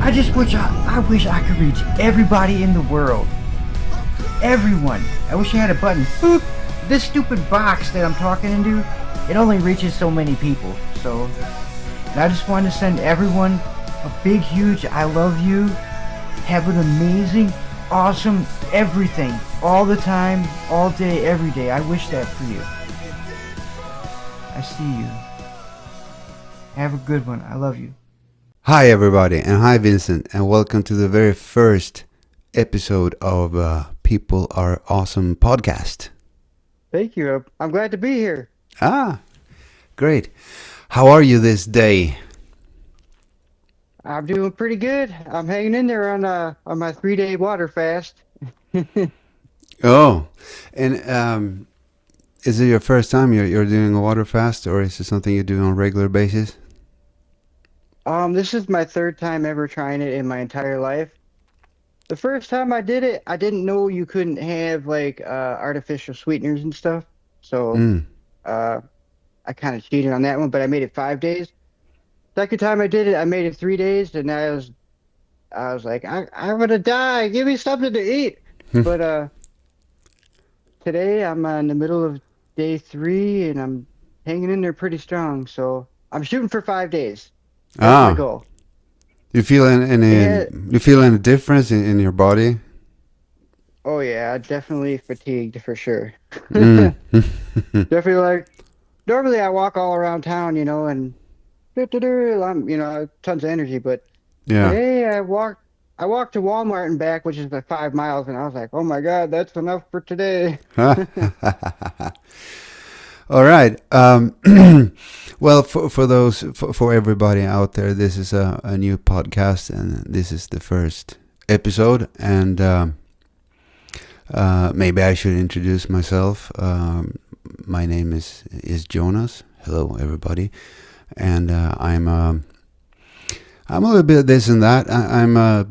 I wish I could reach everybody in the world. Everyone. I wish I had a button. Boop. This stupid box that I'm talking into, it only reaches so many people. So, and I just want to send everyone a big, huge I love you. Have an amazing, awesome everything. All the time, all day, every day. I wish that for you. I see you. Have a good one. I love you. Hi everybody, and hi Vincent, and welcome to the very first episode of People Are Awesome podcast. Thank you. I'm glad to be here. Ah, great. How are you this day? I'm doing pretty good. I'm hanging in there on my 3-day water fast. Oh, and is it your first time you're doing a water fast, or is it something you do on a regular basis? This is my third time ever trying it in my entire life. The first time I did it, I didn't know you couldn't have like artificial sweeteners and stuff. So Mm. uh, I kind of cheated on that one, but I made it 5 days. Second time I did it, I made it 3 days, and I was like, I'm gonna die. Give me something to eat. But today I'm in the middle of day 3, and I'm hanging in there pretty strong. So I'm shooting for 5 days. That's my Ah, goal. you feel Yeah. you feel any difference in your body? Oh yeah, definitely fatigued for sure. Mm. Definitely like normally I walk all around town, and I'm, tons of energy, but Yeah. today I walked to Walmart and back, which is like 5 miles, and I was like, oh my God, that's enough for today. All right. Well, for everybody out there, this is a new podcast, and this is the first episode. And maybe I should introduce myself. My name is Jonas. Hello, everybody. And I'm a little bit of this and that. I'm a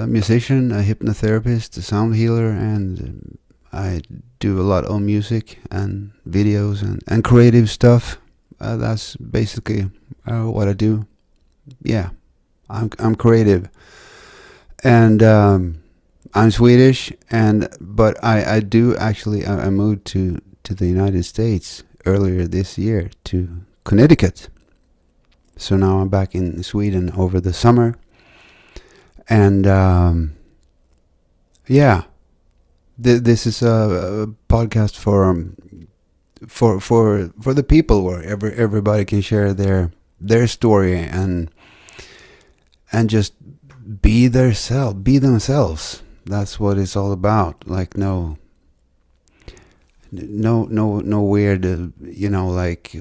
musician, a hypnotherapist, a sound healer, and I do a lot of music and videos and creative stuff. That's basically what I do. Yeah, I'm creative, and I'm Swedish, but I do actually I moved to the United States earlier this year to Connecticut. So now I'm back in Sweden over the summer, and yeah. This is a podcast for the people where everybody can share their story and just be themselves. That's what it's all about. Like no weird, like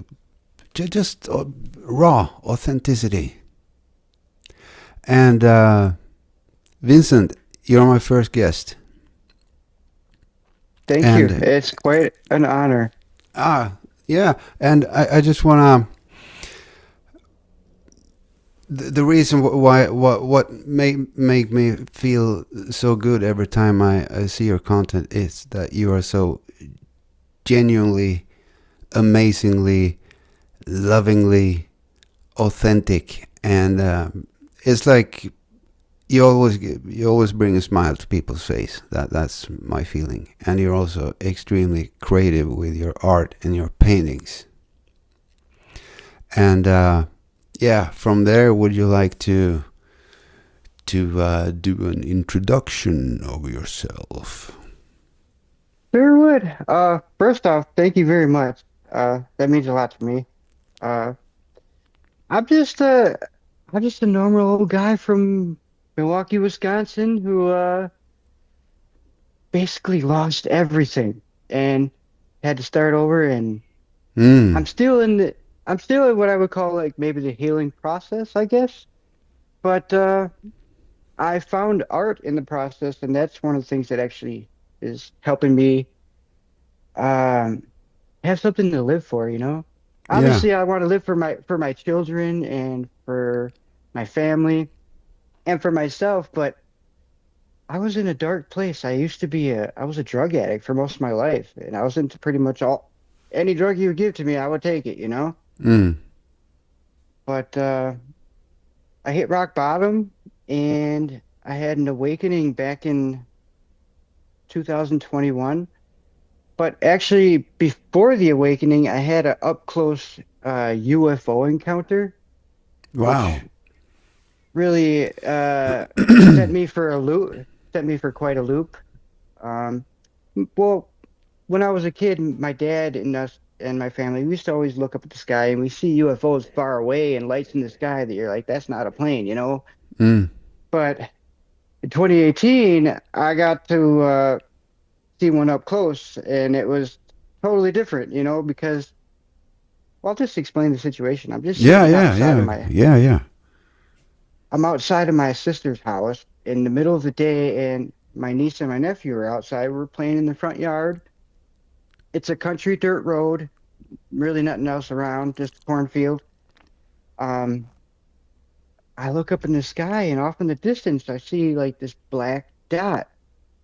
just raw authenticity. And Vincent, you're my first guest. Thank you. And It's quite an honor. yeah, and I just wanna the reason why what make me feel so good every time I see your content is that you are so genuinely, amazingly, lovingly authentic, and it's like you always bring a smile to people's face. That's my feeling. And you're also extremely creative with your art and your paintings. And yeah, from there, would you like to do an introduction of yourself? Sure would. First off, thank you very much. That means a lot to me. Uh, I'm just a I'm just a normal old guy from Milwaukee, Wisconsin, who basically lost everything and had to start over. And Mm, I'm still in what I would call like maybe the healing process, I guess. But I found art in the process, and that's one of the things that actually is helping me um, have something to live for. yeah, Obviously, I want to live for my children and for my family and for myself, but I was in a dark place. I was a drug addict for most of my life, and I was into pretty much any drug you would give to me, I would take it. mm, But I hit rock bottom, and I had an awakening back in 2021. But actually, before the awakening, I had an up close UFO encounter, which Wow. really sent me for a loop, sent me for quite a loop. Um, well, when I was a kid, my dad and us and my family, we used to always look up at the sky and we see UFOs far away and lights in the sky that you're like, that's not a plane, you know? Mm. But in 2018, I got to see one up close and it was totally different, you know, because well, I'll just explain the situation. I'm just Yeah, sitting yeah, outside of yeah, my, yeah, yeah. I'm outside of my sister's house in the middle of the day, and my niece and my nephew are outside. We're playing in the front yard. It's a country dirt road, really nothing else around, just a cornfield. Um, I look up in the sky, and off in the distance, I see like this black dot,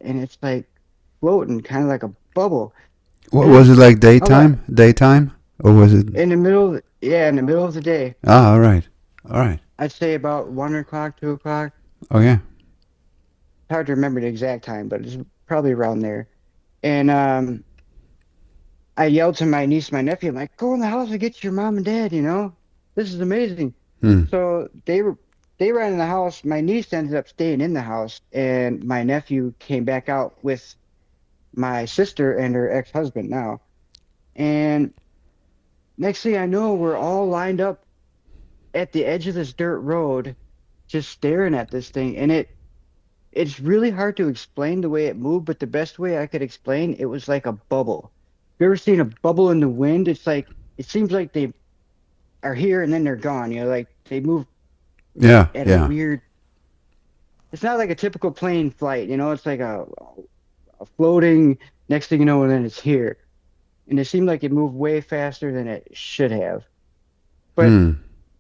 and it's like floating, kind of like a bubble. What And was it like I'm like, daytime? Daytime? Or was it? in the middle of yeah, in the middle of the day. Ah, all right. All right. I'd say about 1 o'clock, 2 o'clock. Okay. Hard to remember the exact time, but it's probably around there. And I yelled to my niece, my nephew, I'm like, go in the house and get your mom and dad, you know? This is amazing. Hmm. So they ran in the house. My niece ended up staying in the house, and my nephew came back out with my sister and her ex-husband now. And next thing I know, we're all lined up at the edge of this dirt road, just staring at this thing. And it's really hard to explain the way it moved, but the best way I could explain it was like a bubble. You ever seen a bubble in the wind? It's like it seems like they are here and then they're gone. You know, like they move Yeah, at a yeah. weird. It's not like a typical plane flight. You know, it's like a floating. Next thing you know, and then it's here. And it seemed like it moved way faster than it should have. But Hmm.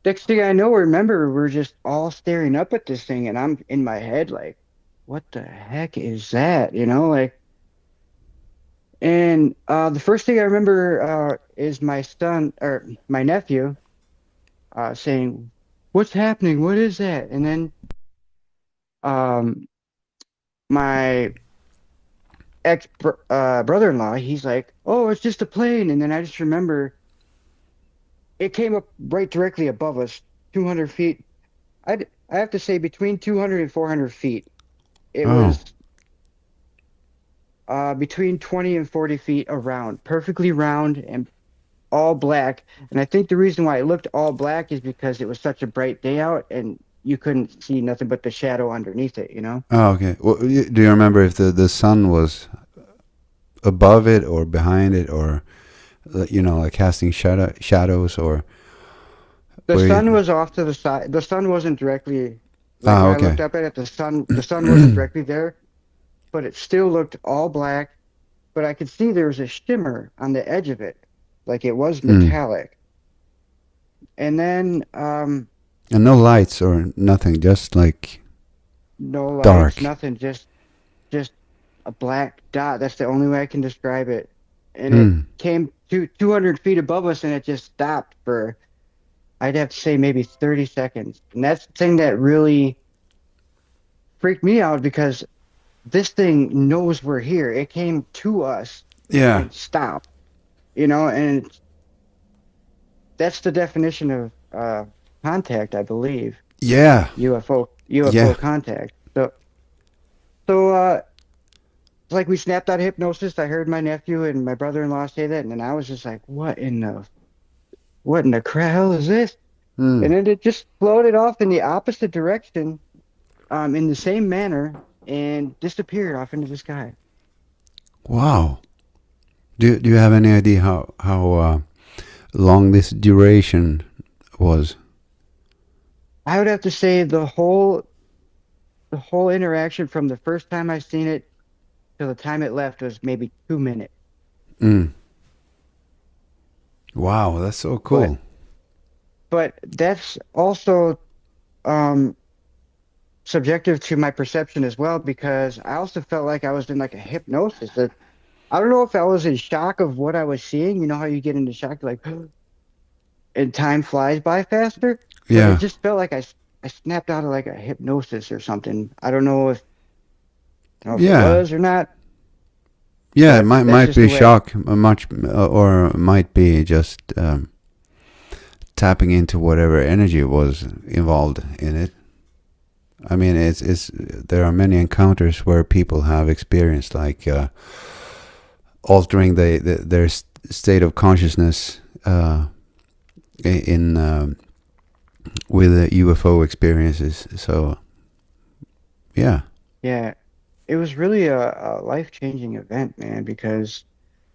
next thing I know, remember we're just all staring up at this thing, and I'm in my head like, what the heck is that? You know, like. And the first thing I remember is my son or my nephew saying, "What's happening? What is that?" And then um, my brother-in-law, he's like, "Oh, it's just a plane." And then I just remember it came up right directly above us, 200 feet. I have to say between 200 and 400 feet. It Oh. was between 20 and 40 feet around, perfectly round and all black. And I think the reason why it looked all black is because it was such a bright day out and you couldn't see nothing but the shadow underneath it, you know? Oh, okay. Well, do you remember if the sun was above it or behind it or like casting shadows or The where sun you? was off to the side. The sun wasn't directly like Ah, when I okay. looked up at it, the sun wasn't directly there, but it still looked all black. But I could see there was a shimmer on the edge of it, like it was Mm. metallic. And then And no lights or nothing, just like no lights, dark. nothing, just a black dot. That's the only way I can describe it. And it Mm. came to 200 feet above us and it just stopped for, I'd have to say maybe 30 seconds. And that's the thing that really freaked me out because this thing knows we're here. It came to us Yeah. and stopped, you know, and that's the definition of contact, I believe. Yeah. UFO Yeah. contact. So it's like we snapped out of hypnosis. I heard my nephew and my brother-in-law say that, and then I was just like, what in the hell is this? And Mm. then it just floated off in the opposite direction, in the same manner, and disappeared off into the sky. Wow. Do you have any idea how long this duration was? I would have to say the whole interaction from the first time I seen it till the time it left was maybe 2 minutes. Mm. Wow, that's so But cool. but that's also um subjective to my perception as well because I also felt like I was in like a hypnosis. That I don't know if I was in shock of what I was seeing. You know how you get into shock, like, and time flies by faster. But it Yeah. just felt like I snapped out of like a hypnosis or something. I don't know if it Yeah. was or not, Yeah, it but might that's might just the be way. shock, much, or might be just tapping into whatever energy was involved in it. I mean, it's there are many encounters where people have experienced like altering their state of consciousness in with UFO experiences. So yeah, Yeah, it was really a life-changing event, man, because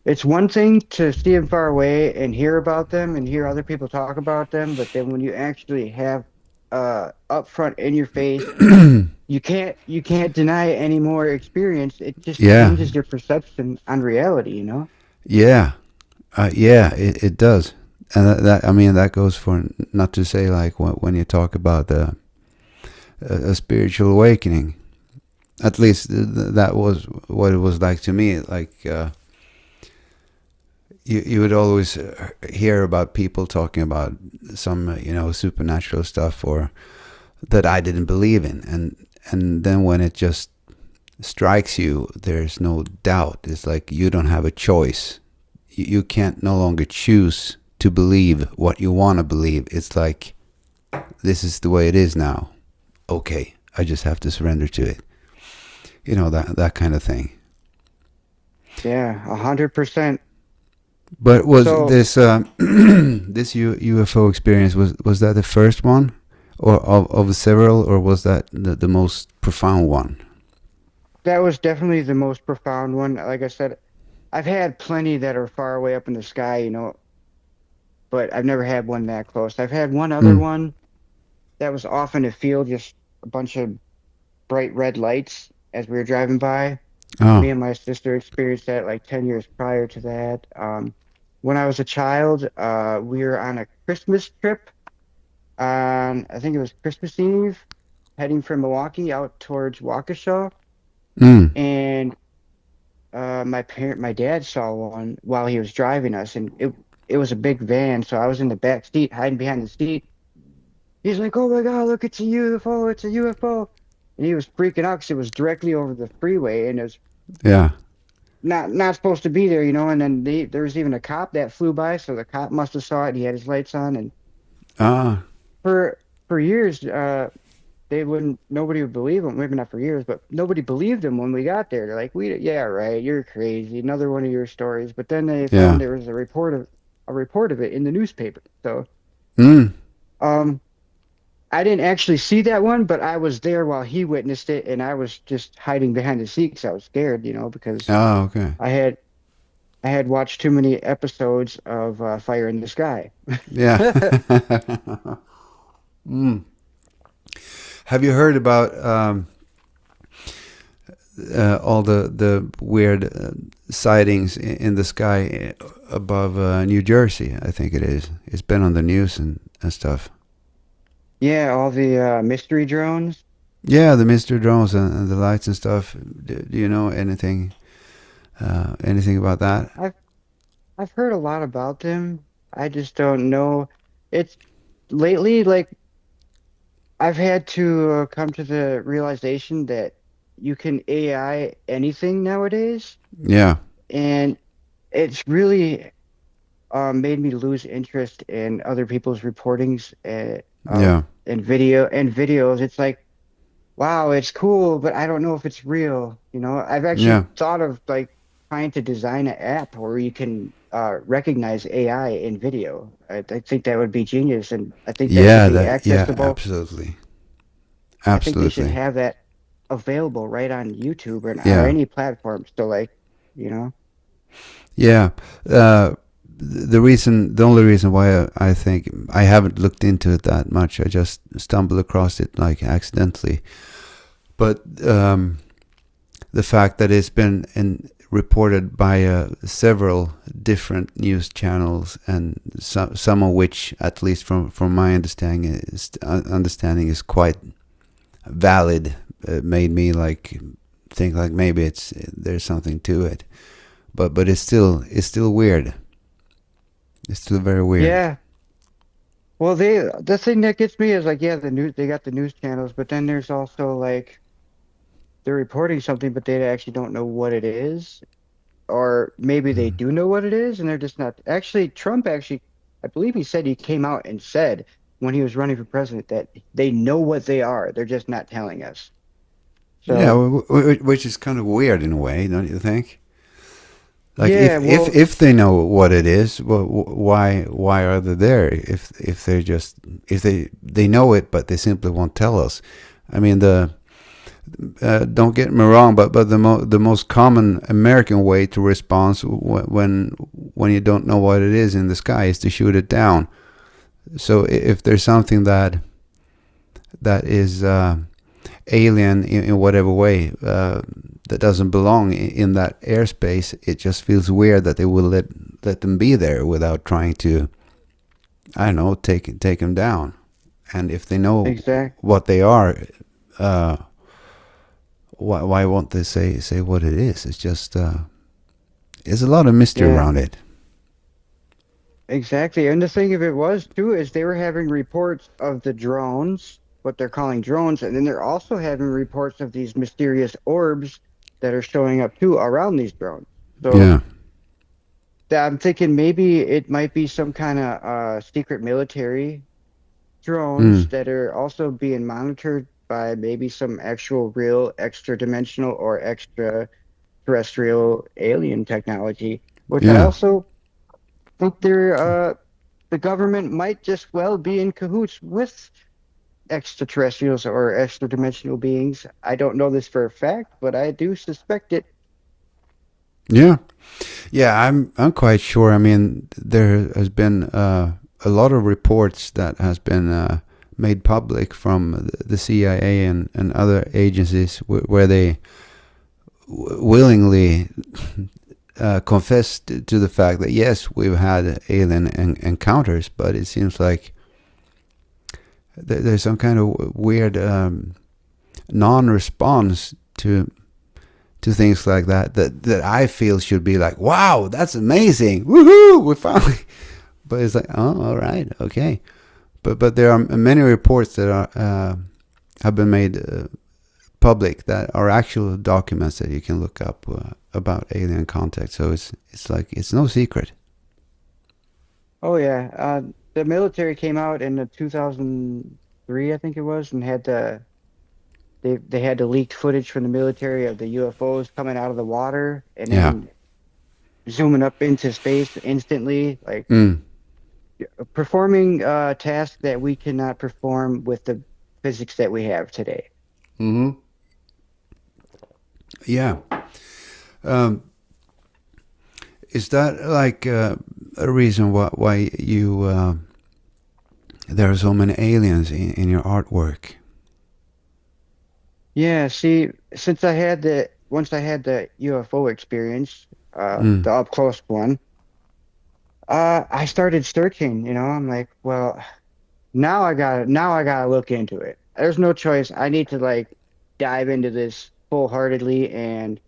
it's one thing to see them far away and hear about them and hear other people talk about them, but then when you actually have up front in your face, you can't deny any more experience. It just yeah, changes your perception on reality, you know? yeah, yeah. It does, and that I mean that goes for not to say like when you talk about a spiritual awakening. At least that was what it was like to me. Like you would always hear about people talking about some supernatural stuff or that I didn't believe in, and then when it just strikes you, there's no doubt. It's like you don't have a choice. You can't no longer choose to believe what you want to believe. It's like this is the way it is now. Okay, I just have to surrender to it. That kind of thing. Yeah, 100%. But was So this this UFO experience was that the first one, or of several, or was that the most profound one? that was definitely the most profound one. Like I said, I've had plenty that are far away up in the sky, but I've never had one that close. I've had one other Mm. one that was off in a field, just a bunch of bright red lights as we were driving by. Me Oh. and my sister experienced that like 10 years prior to that. When I was a child, we were on a Christmas trip on, I think it was Christmas Eve, heading from Milwaukee out towards Waukesha. Mm. And my dad saw one while he was driving us, and it was a big van, so I was in the back seat, hiding behind the seat. He's like, "Oh my God, look, it's a UFO! It's a UFO!" And he was freaking out because it was directly over the freeway, and it was Yeah. not supposed to be there, And then there was even a cop that flew by, so the cop must have saw it. He had his lights on, and Ah. for years, nobody would believe him. Maybe not for years, but nobody believed him when we got there. They're like, yeah, right, you're crazy. Another one of your stories. But then they Yeah. found there was a report of it in the newspaper. So, Mm. um, I didn't actually see that one, but I was there while he witnessed it, and I was just hiding behind the seat because I was scared, because Oh, okay. I had I had watched too many episodes of Fire in the Sky. Yeah. Mm. Have you heard about all the weird sightings in the sky above New Jersey? I think it is. It's been on the news and stuff. Yeah, all the mystery drones. Yeah, the Mr. Drones and the lights and stuff. Do you know anything about that? I've I've heard a lot about them. I just don't know. It's lately, like I've had to come to the realization that you can AI anything nowadays, Yeah, and it's really made me lose interest in other people's reportings of yeah, and videos. It's like, wow, it's cool, but I don't know if it's real. I've actually yeah, thought of like trying to design an app where you can recognize AI in video. I think that would be genius, and I think that should yeah. be Yeah, accessible. absolutely, I think they should absolutely. have that available right on YouTube or Yeah, any platform. So, like, you know, yeah. The only reason why I think I haven't looked into it that much, I just stumbled across it like accidentally. But the fact that it's been reported by several different news channels, and some of which, at least from my understanding, is quite valid, made me like think like maybe there's something to it. But it's still weird. It's still very weird. yeah, Well, the thing that gets me is like, yeah, the news they got the news channels, but then there's also like they're reporting something, but they actually don't know what it is, or maybe they Mm. do know what it is, and they're just not. Actually, Trump actually, I believe he said he came out and said when he was running for president that they know what they are. They're just not telling us. Yeah, So, which is kind of weird in a way, don't you think? Like yeah, well, if they know what it is, well, why are they there? If they're just if they know it, but they simply won't tell us. I mean, the don't get me wrong, but the most common American way to respond when you don't know what it is in the sky is to shoot it down. So if there's something that is alien in whatever way that doesn't belong in that airspace, it just feels weird that they will let them be there without trying to, I don't know, take them down. And if they know exact, what they are, uh, why won't they say what it is? It's just there's a lot of mystery yeah, around it. exactly. And the thing of it was too is they were having reports of the drones, what they're calling drones, and then they're also having reports of these mysterious orbs that are showing up too around these drones. So Yeah. I'm thinking maybe it might be some kind of secret military drones Mm. that are also being monitored by maybe some actual real extra dimensional or extraterrestrial alien technology, which I Yeah. also think the government might just well be in cahoots with extraterrestrials or extra dimensional beings. I don't know this for a fact, but I do suspect it. Yeah. Yeah, I'm quite sure. I mean, there has been a lot of reports that has been made public from the CIA and other agencies where they willingly confessed to the fact that yes, we've had alien encounters, but it seems like there's some kind of weird non-response to things like that I feel should be like, wow, that's amazing, woohoo, we finally. But it's like, oh, all right, okay. But there are many reports that are have been made public that are actual documents that you can look up about alien contact. So it's like it's no secret. Oh yeah, the military came out in the 2003, I think it was, and had they had the leaked footage from the military of the UFOs coming out of the water and Yeah. then zooming up into space instantly, like Mm. performing tasks that we cannot perform with the physics that we have today. Hmm. Yeah. Um, is that like a reason why you there are so many aliens in your artwork? Yeah, see, since I had the once I had the UFO experience, Mm. the up close one, I started searching, I'm like, well, now I gotta look into it. There's no choice. I need to like dive into this full-heartedly, and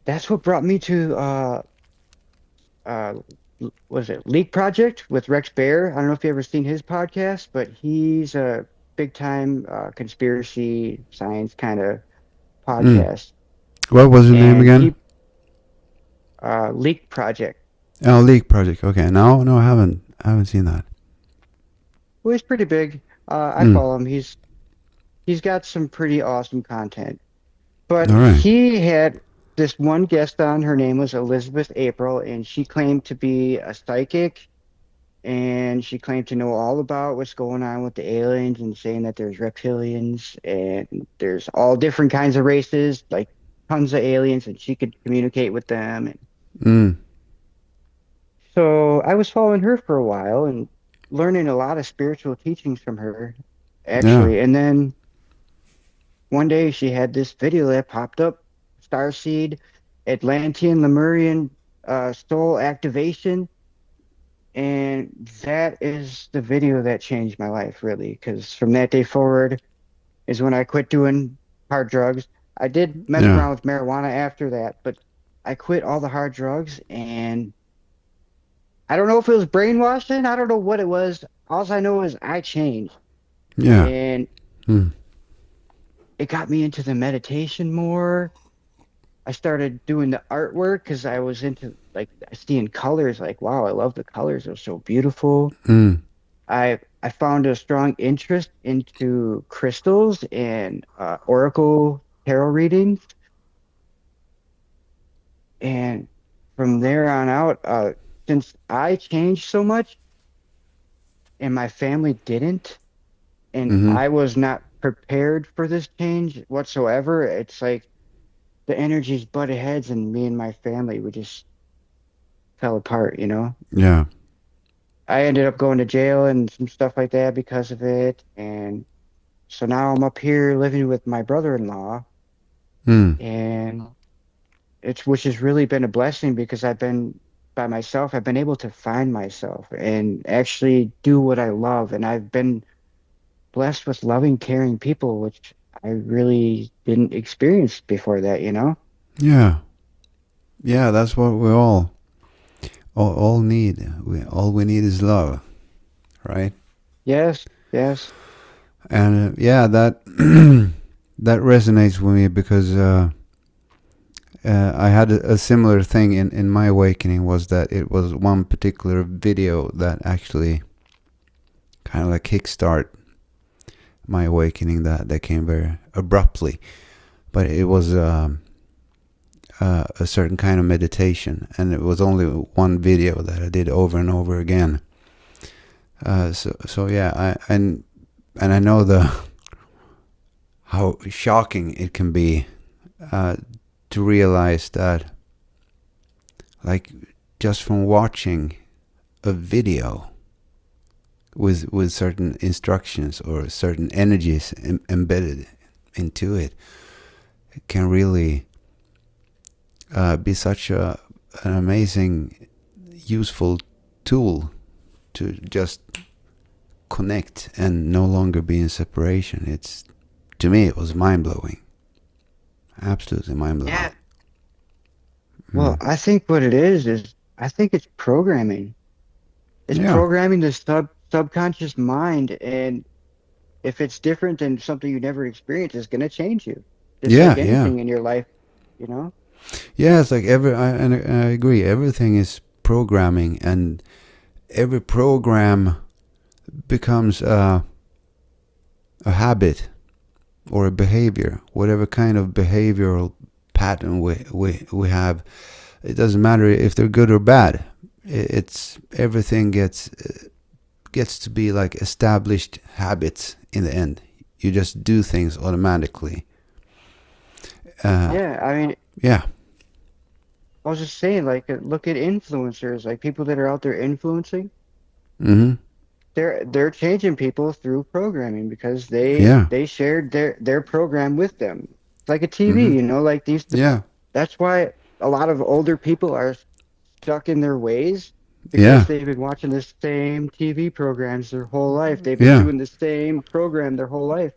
that's what brought me to uh was it Leak Project with Rex Bear? I don't know if you ever seen his podcast, but he's a big time conspiracy science kind of Mm. podcast. What was the name And again? he Leak Project. Oh, League Project. Okay, no, I haven't seen that. Well, he's pretty big. I Mm. follow him. He's got some pretty awesome content. But All right. he had this one guest on. Her name was Elizabeth April, and she claimed to be a psychic, and she claimed to know all about what's going on with the aliens and saying that there's reptilians and there's all different kinds of races, like tons of aliens, and she could communicate with them. And Mm. so I was following her for a while and learning a lot of spiritual teachings from her, Yeah. actually. And then one day she had this video that popped up, Starseed, Atlantean Lemurian soul activation. And that is the video that changed my life, really, because from that day forward is when I quit doing hard drugs. I did mess Yeah. around with marijuana after that, but I quit all the hard drugs, and I don't know if it was brainwashing. I don't know what it was. all I know is I changed, Yeah. and Mm. it got me into the meditation more. I started doing the artwork because I was into like seeing colors. Like, wow, I love the colors. They're so beautiful. Mm. I found a strong interest into crystals and oracle tarot readings, and from there on out, since I changed so much and my family didn't, and Mm-hmm. I was not prepared for this change whatsoever, it's like the energies butted heads, and me and my family we just fell apart, you know? Yeah. I ended up going to jail and some stuff like that because of it. And so now I'm up here living with my brother-in-law, Mm. and it's which has really been a blessing because I've been by myself. I've been able to find myself and actually do what I love. And I've been blessed with loving, caring people, which I really didn't experience before that, you know? Yeah. Yeah. That's what we all need. All we need is love, right? Yes, yes. And yeah, that that resonates with me because I had a similar thing in my awakening. Was that it was one particular video that actually kind of like kickstart my awakening that came very abruptly, but it was a certain kind of meditation, and it was only one video that I did over and over again. So yeah, and I know the how shocking it can be to realize that, like, just from watching a video with certain instructions or certain energies embedded into it, it can really be such an amazing, useful tool to just connect and no longer be in separation. It's, to me, it was mind blowing, absolutely mind blowing. Yeah. Well, I think what it is I think it's programming. It's Yeah, programming the subconscious mind, and if it's different than something you never experienced, it's gonna change you. Just like yeah, yeah, anything in your life, you know? yeah. It's like and I agree. Everything is programming, and every program becomes a habit or a behavior, whatever kind of behavioral pattern we have. It doesn't matter if they're good or bad. It's everything gets to be like established habits in the end. You just do things automatically. Yeah, I mean, Yeah. I was just saying, like, look at influencers, like people that are out there influencing. Mm-hmm. They're changing people through programming because Yeah. they shared their program with them. It's like a TV, Mm-hmm. you know, like these. Yeah. That's why a lot of older people are stuck in their ways because Yeah. they've been watching the same TV programs their whole life. They've been Yeah. doing the same program their whole life.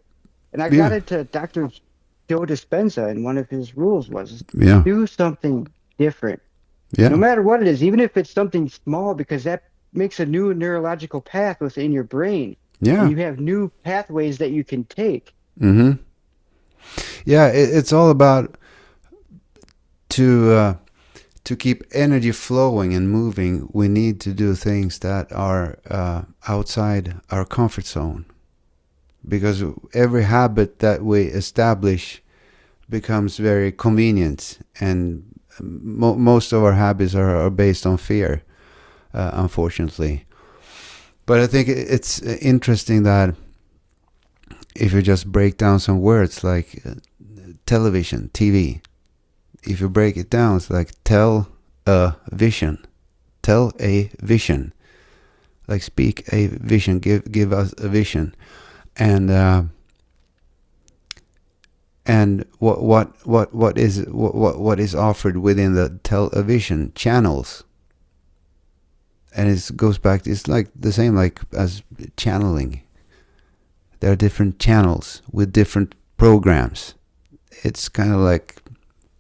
And I got Yeah. into Dr. Joe Dispenza, and one of his rules was Yeah. do something different, no Yeah. matter what it is, even if it's something small, because that makes a new neurological path within your brain, and Yeah. you have new pathways that you can take. Mm-hmm. Yeah. It's all about to uh, to keep energy flowing and moving. We need to do things that are outside our comfort zone, because every habit that we establish becomes very convenient, and most of our habits are based on fear, unfortunately. But I think it's interesting that if you just break down some words like television, TV, if you break it down, it's like tell a vision, like speak a vision, give us a vision, and what is offered within the television channels. And it goes back, it's like the same like as channeling. There are different channels with different programs. It's kind of like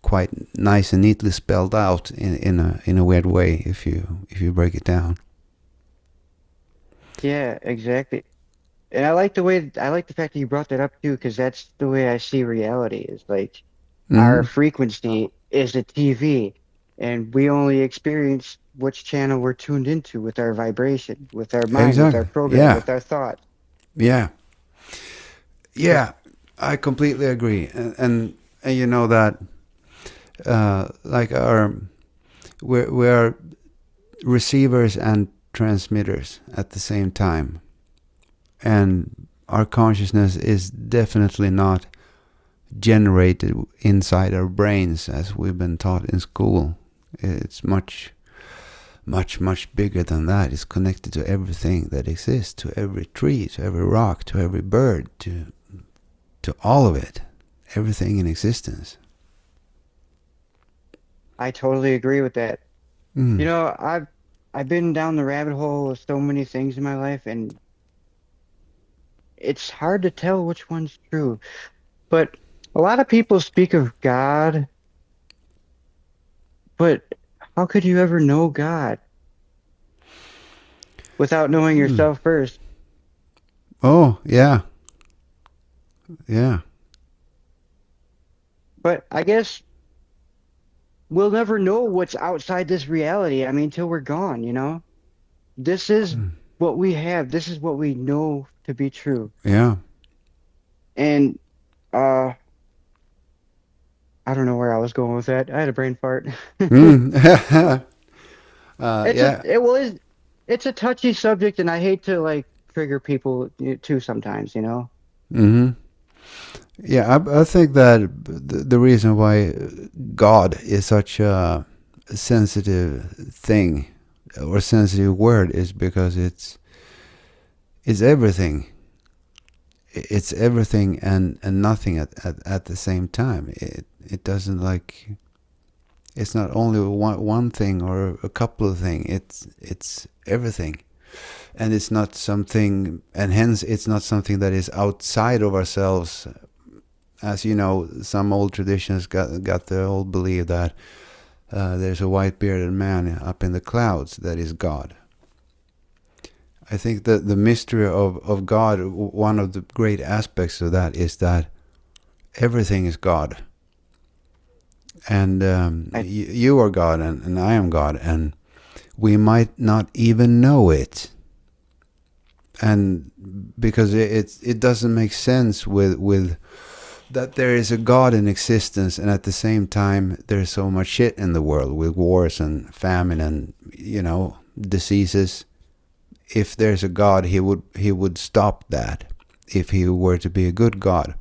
quite nice and neatly spelled out in a weird way if you break it down. Yeah, exactly. And I like the fact that you brought that up too, because that's the way I see reality is like our Hmm. frequency is a TV, and we only experience which channel we're tuned into with our vibration, with our mind, with our Exactly. program, Yeah. with our thoughts. Yeah. But Yeah. I completely agree. And you know that like we are receivers and transmitters at the same time, and our consciousness is definitely not generated inside our brains as we've been taught in school. It's much bigger than that. It's connected to everything that exists, to every tree, to every rock, to every bird, to all of it, everything in existence. I totally agree with that. You Mm. know, I've been down the rabbit hole of so many things in my life, and it's hard to tell which one's true. But a lot of people speak of God, but how could you ever know God without knowing Mm. yourself first? Oh yeah, yeah. But I guess we'll never know what's outside this reality. I mean, till we're gone, you know? This is Mm. what we have. This is what we know to be true. Yeah. And uh I don't know where I was going with that. I had a brain fart. Mm. Yeah. It's a touchy subject, and I hate to like trigger people too sometimes, you know? Hmm. Yeah, I think that the reason why God is such a sensitive thing or sensitive word is because it's everything. It's everything and nothing at the same time. It doesn't like it's not only one thing or a couple of things. It's everything. And it's not something, and hence it's not something that is outside of ourselves. As you know, some old traditions got the old belief that there's a white bearded man up in the clouds that is God. I think that the mystery of God, one of the great aspects of that is that everything is God. And I you are God, and I am God, and we might not even know it. And because it doesn't make sense with that there is a God in existence, and at the same time there's so much shit in the world with wars and famine and diseases. If there's a God, he would stop that if he were to be a good God.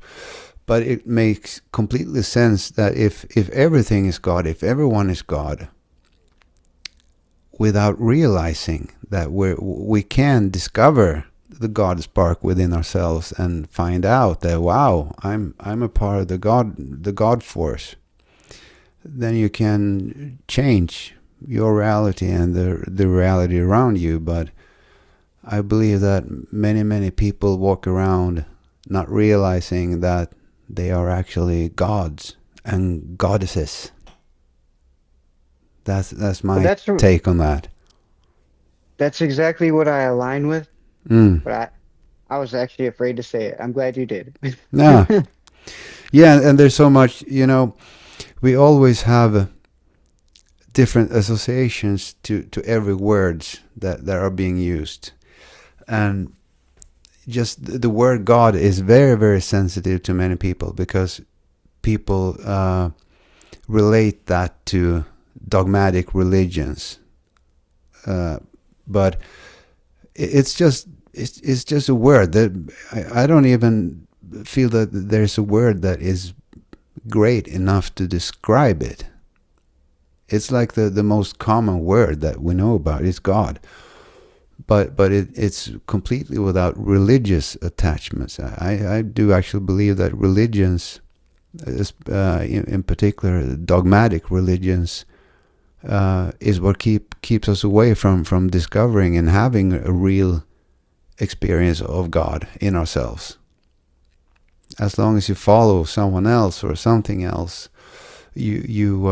But it makes completely sense that if everything is God, if everyone is God, without realizing that we can discover the God spark within ourselves and find out that wow, I'm a part of the God force. Then you can change your reality and the reality around you. But I believe that many people walk around not realizing that they are actually gods and goddesses. That's well, my take on that. that's exactly what I align with, Mm. but I was actually afraid to say it. I'm glad you did. Yeah, yeah, and there's so much. We always have different associations to every words that are being used, and just the word God is very sensitive to many people because people relate that to dogmatic religions, but it's just a word that I don't even feel that there's a word that is great enough to describe it. It's like the most common word that we know about is God, but it's completely without religious attachments. I do actually believe that religions, in particular dogmatic religions, is what keeps us away from discovering and having a real experience of God in ourselves. As long as you follow someone else or something else, you're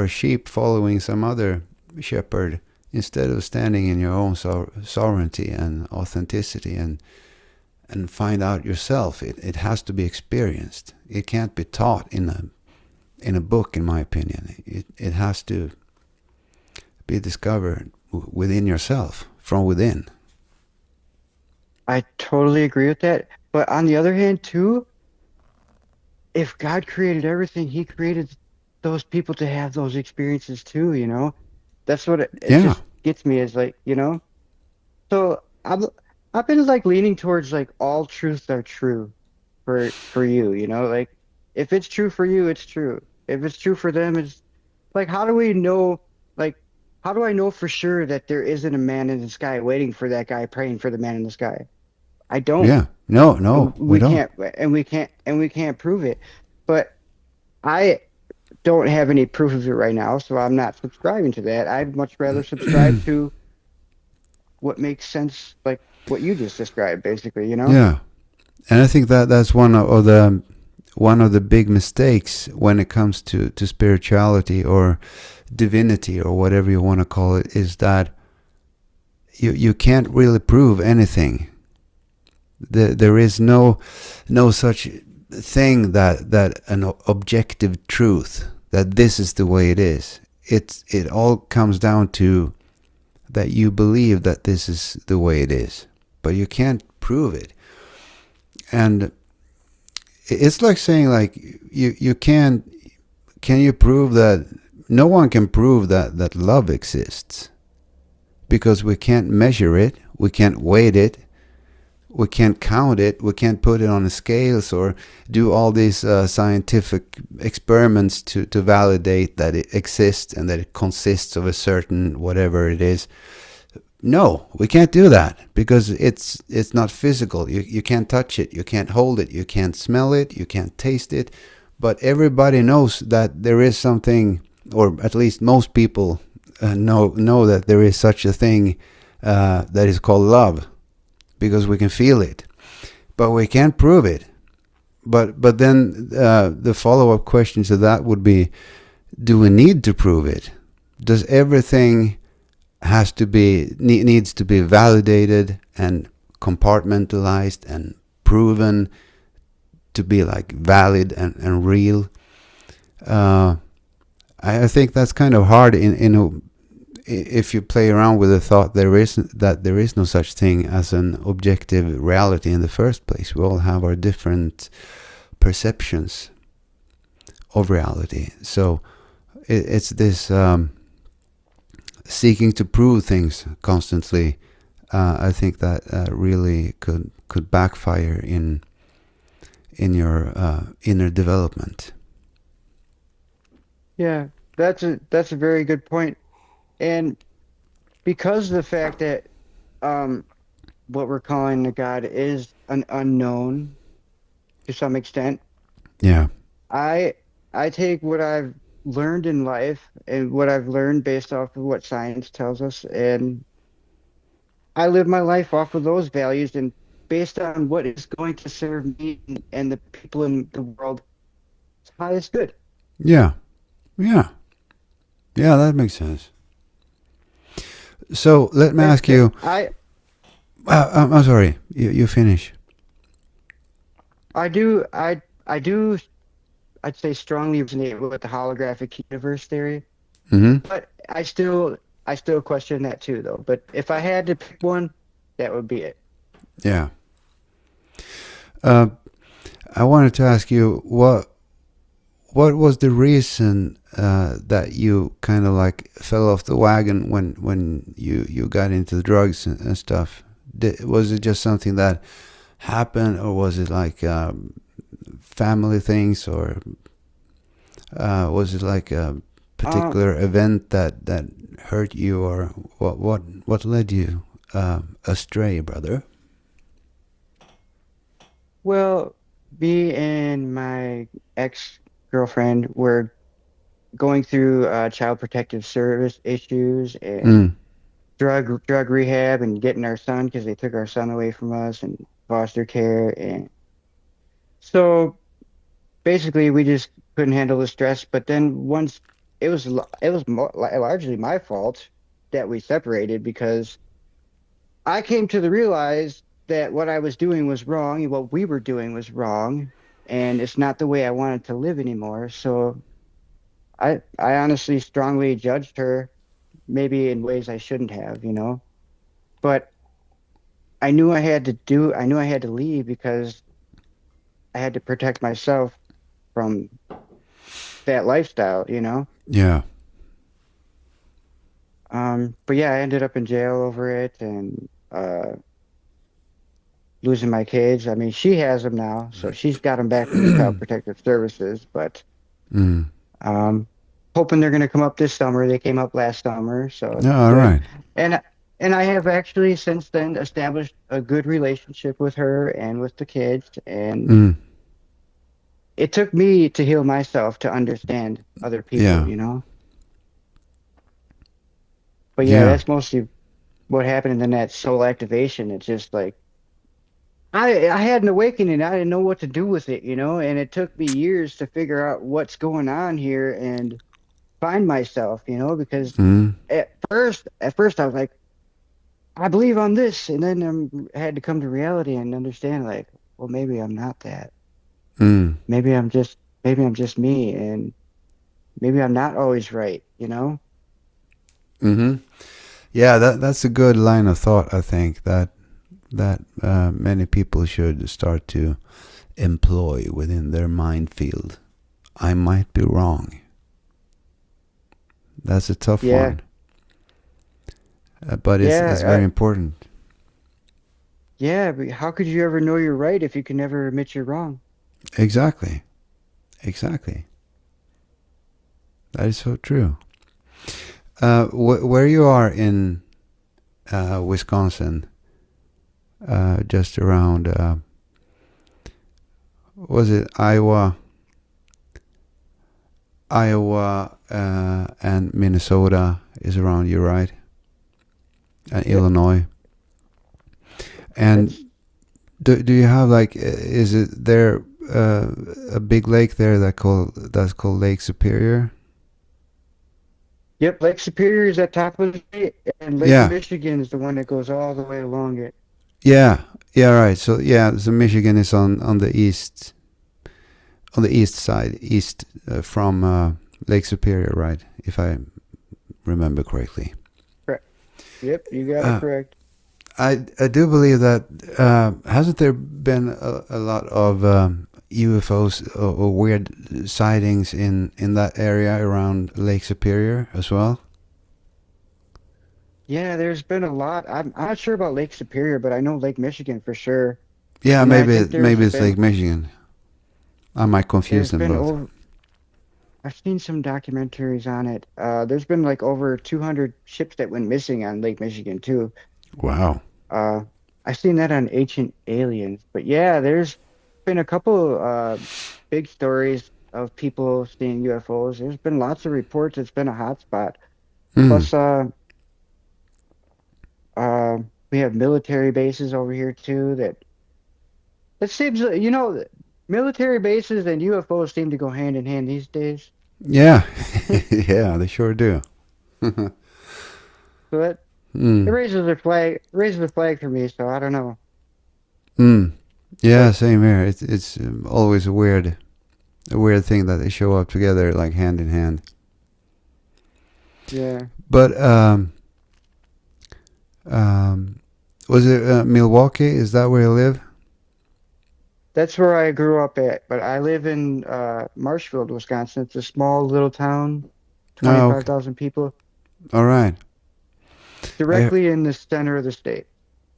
a sheep following some other shepherd. instead of standing in your own sovereignty and authenticity and find out yourself. It has to be experienced. It can't be taught in a book, in my opinion. It has to be discovered within yourself, from within. I totally agree with that. But on the other hand, too, if God created everything, He created those people to have those experiences too, you know? That's what it Yeah, just gets me is like, you know? So I've been like leaning towards like all truths are true for you, you know? Like if it's true for you, it's true. If it's true for them, it's like how do we know like how do I know for sure that there isn't a man in the sky waiting for that guy praying for the man in the sky? I don't. yeah. No, no, we We don't. can't and we can't prove it. But I don't have any proof of it right now, so I'm not subscribing to that. I'd much rather subscribe to what makes sense, like what you just described, basically, you know? Yeah, and I think that that's one of the big mistakes when it comes to spirituality or divinity or whatever you want to call it, is that you can't really prove anything. There is no such thing that an objective truth that this is the way it is. It all comes down to that you believe that this is the way it is, but you can't prove it. And it's like saying, like, you can you prove that? No one can prove that love exists, because we can't measure it, we can't weight it, we can't count it, we can't put it on the scales or do all these scientific experiments to validate that it exists and that it consists of a certain whatever it is. No, we can't do that because it's not physical. You can't touch it, you can't hold it, you can't smell it, you can't taste it. But everybody knows that there is something, or at least most people know that there is such a thing that is called love, because we can feel it, but we can't prove it. But then the follow-up question to that would be: do we need to prove it? Does everything needs to be validated and compartmentalized and proven to be like valid and real? I think that's kind of hard if you play around with the thought there is no such thing as an objective reality in the first place. We all have our different perceptions of reality. So it's this seeking to prove things constantly. I think that really could backfire in your inner development. Yeah, that's a very good point. And because of the fact that um what we're calling a God is an unknown to some extent, Yeah, I I take what I've learned in life and what I've learned based off of what science tells us, and I live my life off of those values and based on what is going to serve me and the people in the world highest good. yeah, yeah, yeah. That makes sense. So let me And ask you. I I'm sorry. You finish. I do I do I'd say strongly resonate with the holographic universe theory, Mm-hmm. but I still question that too though. But if I had to pick one, that would be it. Yeah. Uh, I wanted to ask you what was the reason that you kind of like fell off the wagon when you got into the drugs and stuff? Was it just something that happened, or was it like family things, or was it like a Uh, particular event that hurt you, or what led you astray, brother? well, me and my ex-girlfriend were going through child protective service issues and Mm. drug rehab and getting our son because they took our son away from us and foster care and so basically we just couldn't handle the stress. But then once it was largely my fault that we separated because I came to the realize that what I was doing was wrong and what we were doing was wrong, and it's not the way I wanted to live anymore. So I honestly strongly judged her, maybe in ways I shouldn't have, But I knew I had to leave because I had to protect myself from that lifestyle. Yeah. But yeah, I ended up in jail over it and losing my kids. I mean, she has them now, so she's got them back from Child Protective Services, but Mm. um, hoping they're going to come up this summer. They came up last summer, so it's Yeah, all good. right. And and I have actually since then established a good relationship with her and with the kids, and Mm. it took me to heal myself to understand other Yeah. people. But yeah, Yeah. that's mostly what happened in that soul activation. It's just like I had an awakening. I didn't know what to do with it, and it took me years to figure out what's going on here and find myself, because Mm. at first I was like, I believe on this, and then I had to come to reality and understand like, well, maybe I'm not that. Mm. Maybe I'm just me, and maybe I'm not always right. Mm-hmm. Yeah, that's a good line of thought. I think that many people should start to employ within their mind field. I might be wrong. That's a tough Yeah, one, but it's yeah, very important. yeah. But how could you ever know you're right if you can never admit you're wrong? Exactly. Exactly. That is so true. Where you are in Wisconsin, just around, was it Iowa and Minnesota is around you, right? And Yep, Illinois. And that's do you have like is it there a big lake there that's called Lake Superior? yep. Lake Superior is at top of the state, and Lake Yeah. Michigan is the one that goes all the way along it. Yeah. Yeah, right. So yeah, so Michigan is on the east side, east from Lake Superior, right? If I remember correctly. Correct. Yep, you got it Uh, correct. I do believe that hasn't there been a lot of UFOs or weird sightings in that area around Lake Superior as well? Yeah, there's been a lot. I'm not sure about Lake Superior, but I know Lake Michigan for sure. Yeah, And I think maybe it's Lake Michigan. I might confuse there's them been both. over I've seen some documentaries on it. There's been like over 200 ships that went missing on Lake Michigan too. Wow. Uh, I've seen that on Ancient Aliens. But yeah, there's been a couple big stories of people seeing UFOs. There's been lots of reports. It's been a hot spot. Mm. Plus, uh, we have military bases over here too. That seems, military bases and UFOs seem to go hand in hand these days. Yeah. Yeah, they sure do. So it Mm. raises a flag for me. So I don't know. Mm. Yeah, But same here. It's always a weird thing that they show up together like hand in hand. yeah, But um, was it Milwaukee? Is that where you live? that's where I grew up at. But I live in Marshfield, Wisconsin. It's a small little town, Oh, okay. 25,000 people, All right. I directly in the center of the state.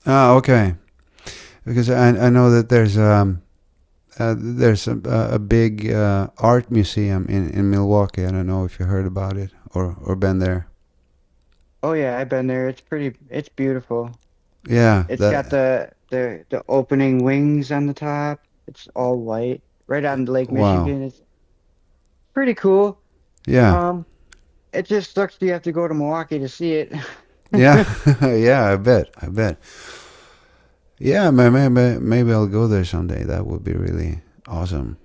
okay. Because I know that there's a big art museum in Milwaukee. I don't know if you heard about it or been there. Oh yeah, I've been there. It's beautiful. Yeah. It's got That. the opening wings on the top. It's all white, right on Lake Wow. Michigan. It's pretty cool. Yeah. Um, it just sucks you have to go to Milwaukee to see it. Yeah. Yeah. I bet. I bet. Yeah. Maybe I'll go there someday. That would be really awesome.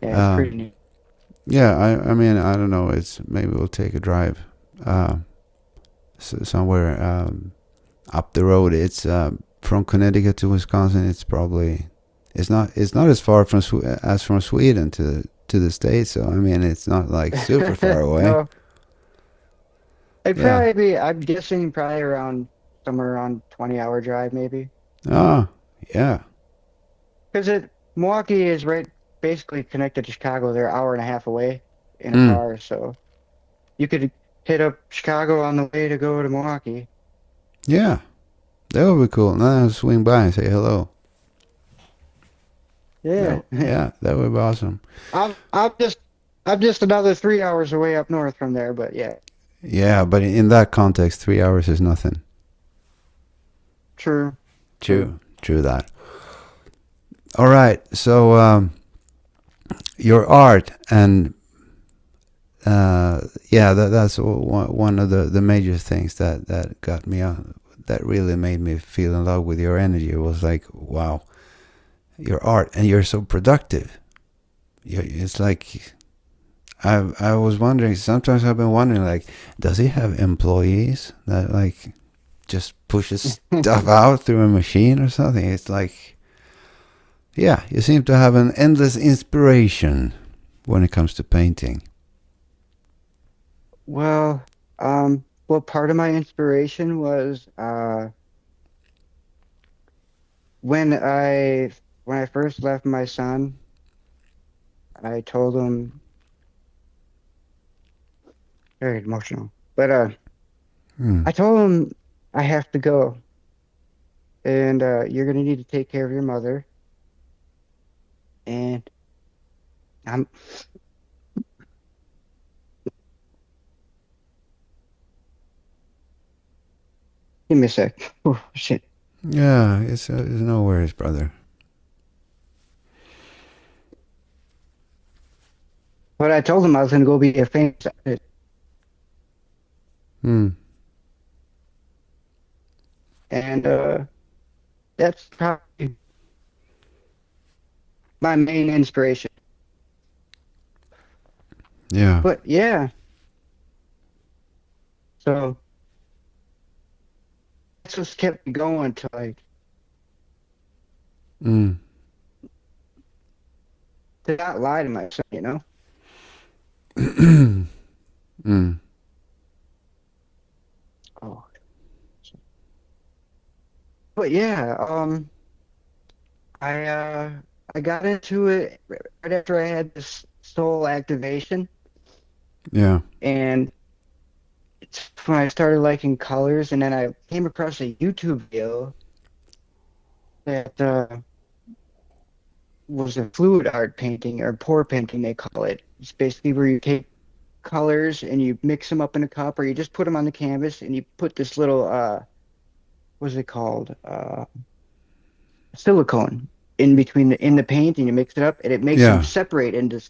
Yeah, it's Uh, pretty neat. yeah. I mean I don't know. It's maybe we'll take a drive. Uh, somewhere up the road. It's from Connecticut to Wisconsin. It's probably it's not as far from as from Sweden to the States. So I mean, it's not like super far away. No, it'd Yeah. probably be, I'm guessing probably around somewhere around 20-hour drive maybe. Oh, yeah. Because Milwaukee is right basically connected to Chicago. They're an hour and a half away in a Mm. car, so you could hit up Chicago on the way to go to Milwaukee. Yeah. That would be cool. Now I'll swing by and say hello. Yeah. No, yeah, that would be awesome. I'm just another 3 hours away up north from there, but yeah, Yeah, but in that context, 3 hours is nothing. true, true. True that. All right. So your art and yeah, that's one of the major things that got me that really made me feel in love with your energy. It was like, wow, your art, and you're so productive. It's like I was wondering. Sometimes I've been wondering, like, does he have employees that like just pushes stuff out through a machine or something? It's like, yeah, you seem to have an endless inspiration when it comes to painting. Well, well, part of my inspiration was when I first left my son, I told him very emotional, but Hmm. I told him I have to go, and you're gonna need to take care of your mother, and I'm give me a sec. Oh, shit. Yeah, it's no worries, brother. But I told him I was gonna go be a famous artist, Hmm. and that's probably my main inspiration. Yeah. But yeah, so that's what's kept me going to like Hmm. to not lie to myself, you know? Hmm. Oh, but yeah, I uh I got into it right after I had this soul activation, Yeah. and it's when I started liking colors, and then I came across a YouTube video that was a fluid art painting or pour painting they call it. It's basically where you take colors and you mix them up in a cup, or you just put them on the canvas and you put this little what's it called? Silicone in between in the paint, and you mix it up and it makes them Yeah. separate into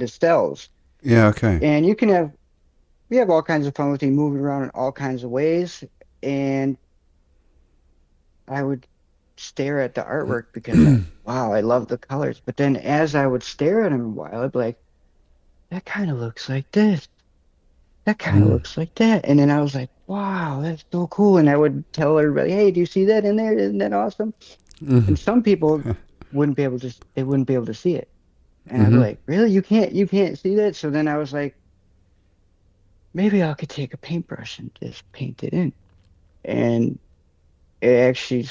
cells. Yeah. Okay. And we have all kinds of fun with it, moving around in all kinds of ways. And I would stare at the artwork because wow, I love the colors. But then as I would stare at them a while, I'd be like, that kind of looks like this. That kind of Hmm. looks like that. And then I was like, wow, that's so cool. And I would tell everybody, hey, do you see that in there? Isn't that awesome? Hmm. And some people they wouldn't be able to see it. And I'd be Hmm. like, really? You can't see that? So then I was like, maybe I could take a paintbrush and just paint it in. And it actually,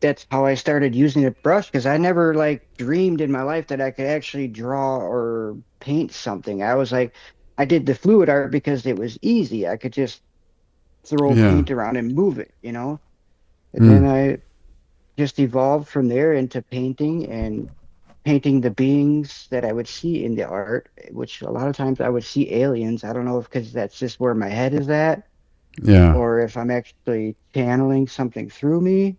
that's how I started using a brush because I never like dreamed in my life that I could actually draw or paint something. I was like, I did the fluid art because it was easy. I could just throw Yeah. paint around and move it, you know? And Hmm. then I just evolved from there into painting and painting the beings that I would see in the art, which a lot of times I would see aliens. I don't know if because that's just where my head is at, Yeah. or if I'm actually channeling something through me.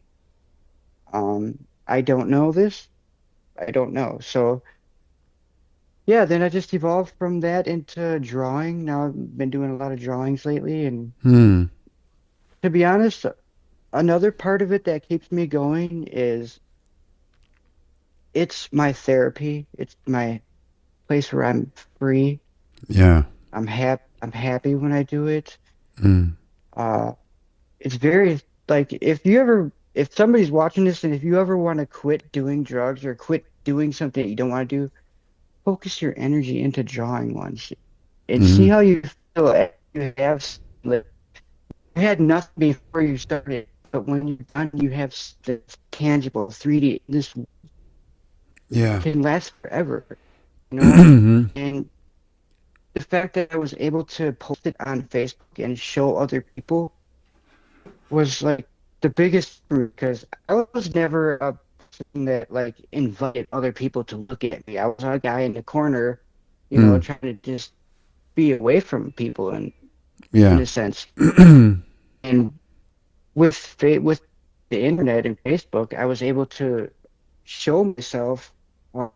I don't know this. I don't know. So yeah, then I just evolved from that into drawing. Now I've been doing a lot of drawings lately, and Hmm. to be honest, another part of it that keeps me going is it's my therapy. It's my place where I'm free. Yeah. I'm happy when I do it. Hmm. it's very like if somebody's watching this and if you ever want to quit doing drugs or quit doing something that you don't want to do, focus your energy into drawing once and see Mm-hmm. how you feel after you have like, you had nothing before you started, but when you're done, you have this tangible 3D. This Yeah. can last forever, you know? Mm-hmm. And the fact that I was able to post it on Facebook and show other people was like the biggest fruit because I was never a person that like invited other people to look at me. I was a guy in the corner, Mm. trying to just be away from people in Yeah. a sense. And with the internet and Facebook, I was able to show myself um,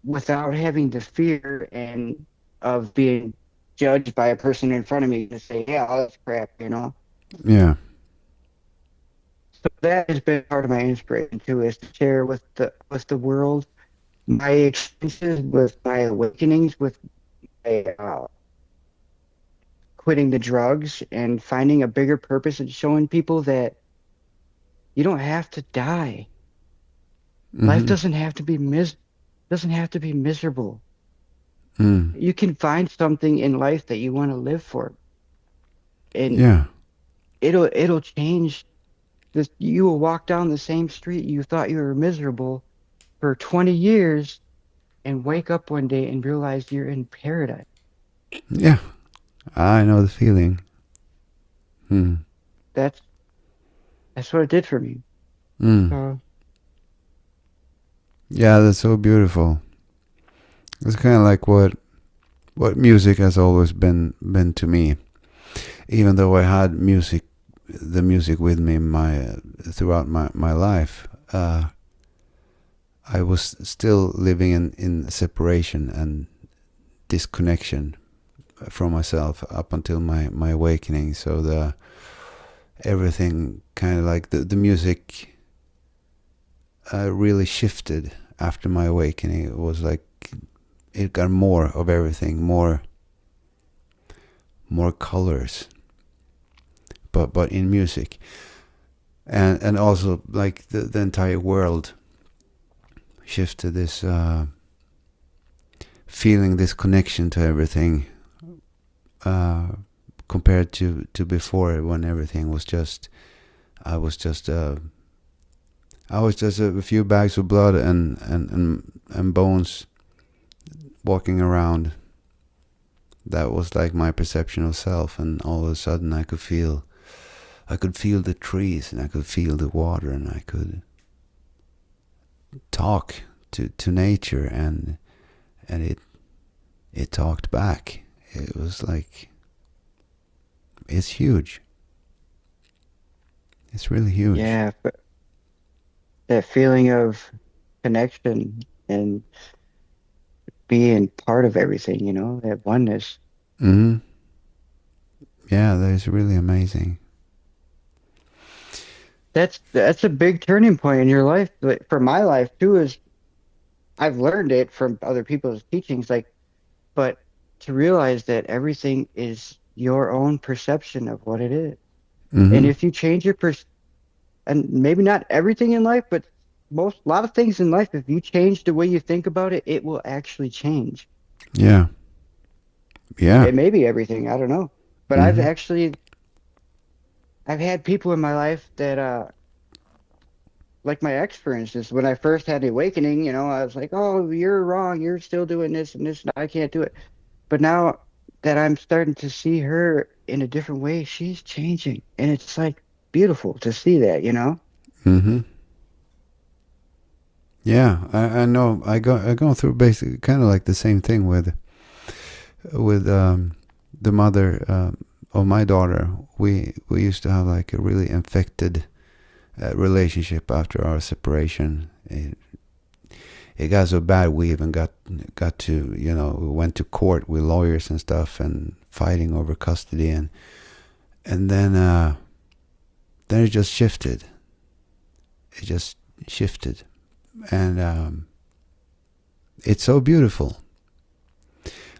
without having the fear and of being judged by a person in front of me to say, yeah, all that's crap. Yeah. So that has been part of my inspiration too, is to share with the world my experiences, with my awakenings, with my quitting the drugs and finding a bigger purpose and showing people that you don't have to die. Life Mm-hmm. doesn't have to be miserable. Mm. You can find something in life that you want to live for, and Yeah. it'll change this. You will walk down the same street you thought you were miserable for 20 years and wake up one day and realize you're in paradise. Yeah. I know the feeling. Mm. That's that's what it did for me. Mm. So Yeah, that's so beautiful. It's kind of like what music has always been to me. Even though I had the music with me throughout my life, I was still living in separation and disconnection from myself up until my awakening. So the everything kind of like the music really shifted after my awakening. It was like it got more of everything, more colors, but in music, and also like the entire world shifted this feeling, this connection to everything, uh, compared to before when everything was just I was just I was just a few bags of blood and bones walking around. That was like my perception of self, and all of a sudden I could feel the trees and I could feel the water and I could talk to nature, and it talked back. It was like it's huge. It's really huge. yeah, but that feeling of connection and being part of everything, that oneness. Hmm. Yeah, that is really amazing. That's a big turning point in your life. But for my life too, is I've learned it from other people's teachings, but to realize that everything is your own perception of what it is. And Hmm. if you change and maybe not everything in life, but a lot of things in life, if you change the way you think about it, it will actually change. Yeah. Yeah. It may be everything, I don't know. But Hmm. I've had people in my life that like my ex, for instance, when I first had the awakening, I was like, "Oh, you're wrong. You're still doing this and this, and I can't do it." But now that I'm starting to see her in a different way, she's changing, and it's like beautiful to see that. Hmm. Yeah, I know. I go through basically kind of like the same thing with the mother of my daughter. We used to have like a really infected relationship after our separation. It got so bad we even got to we went to court with lawyers and stuff and fighting over custody, and then it just shifted. It just shifted, and it's so beautiful.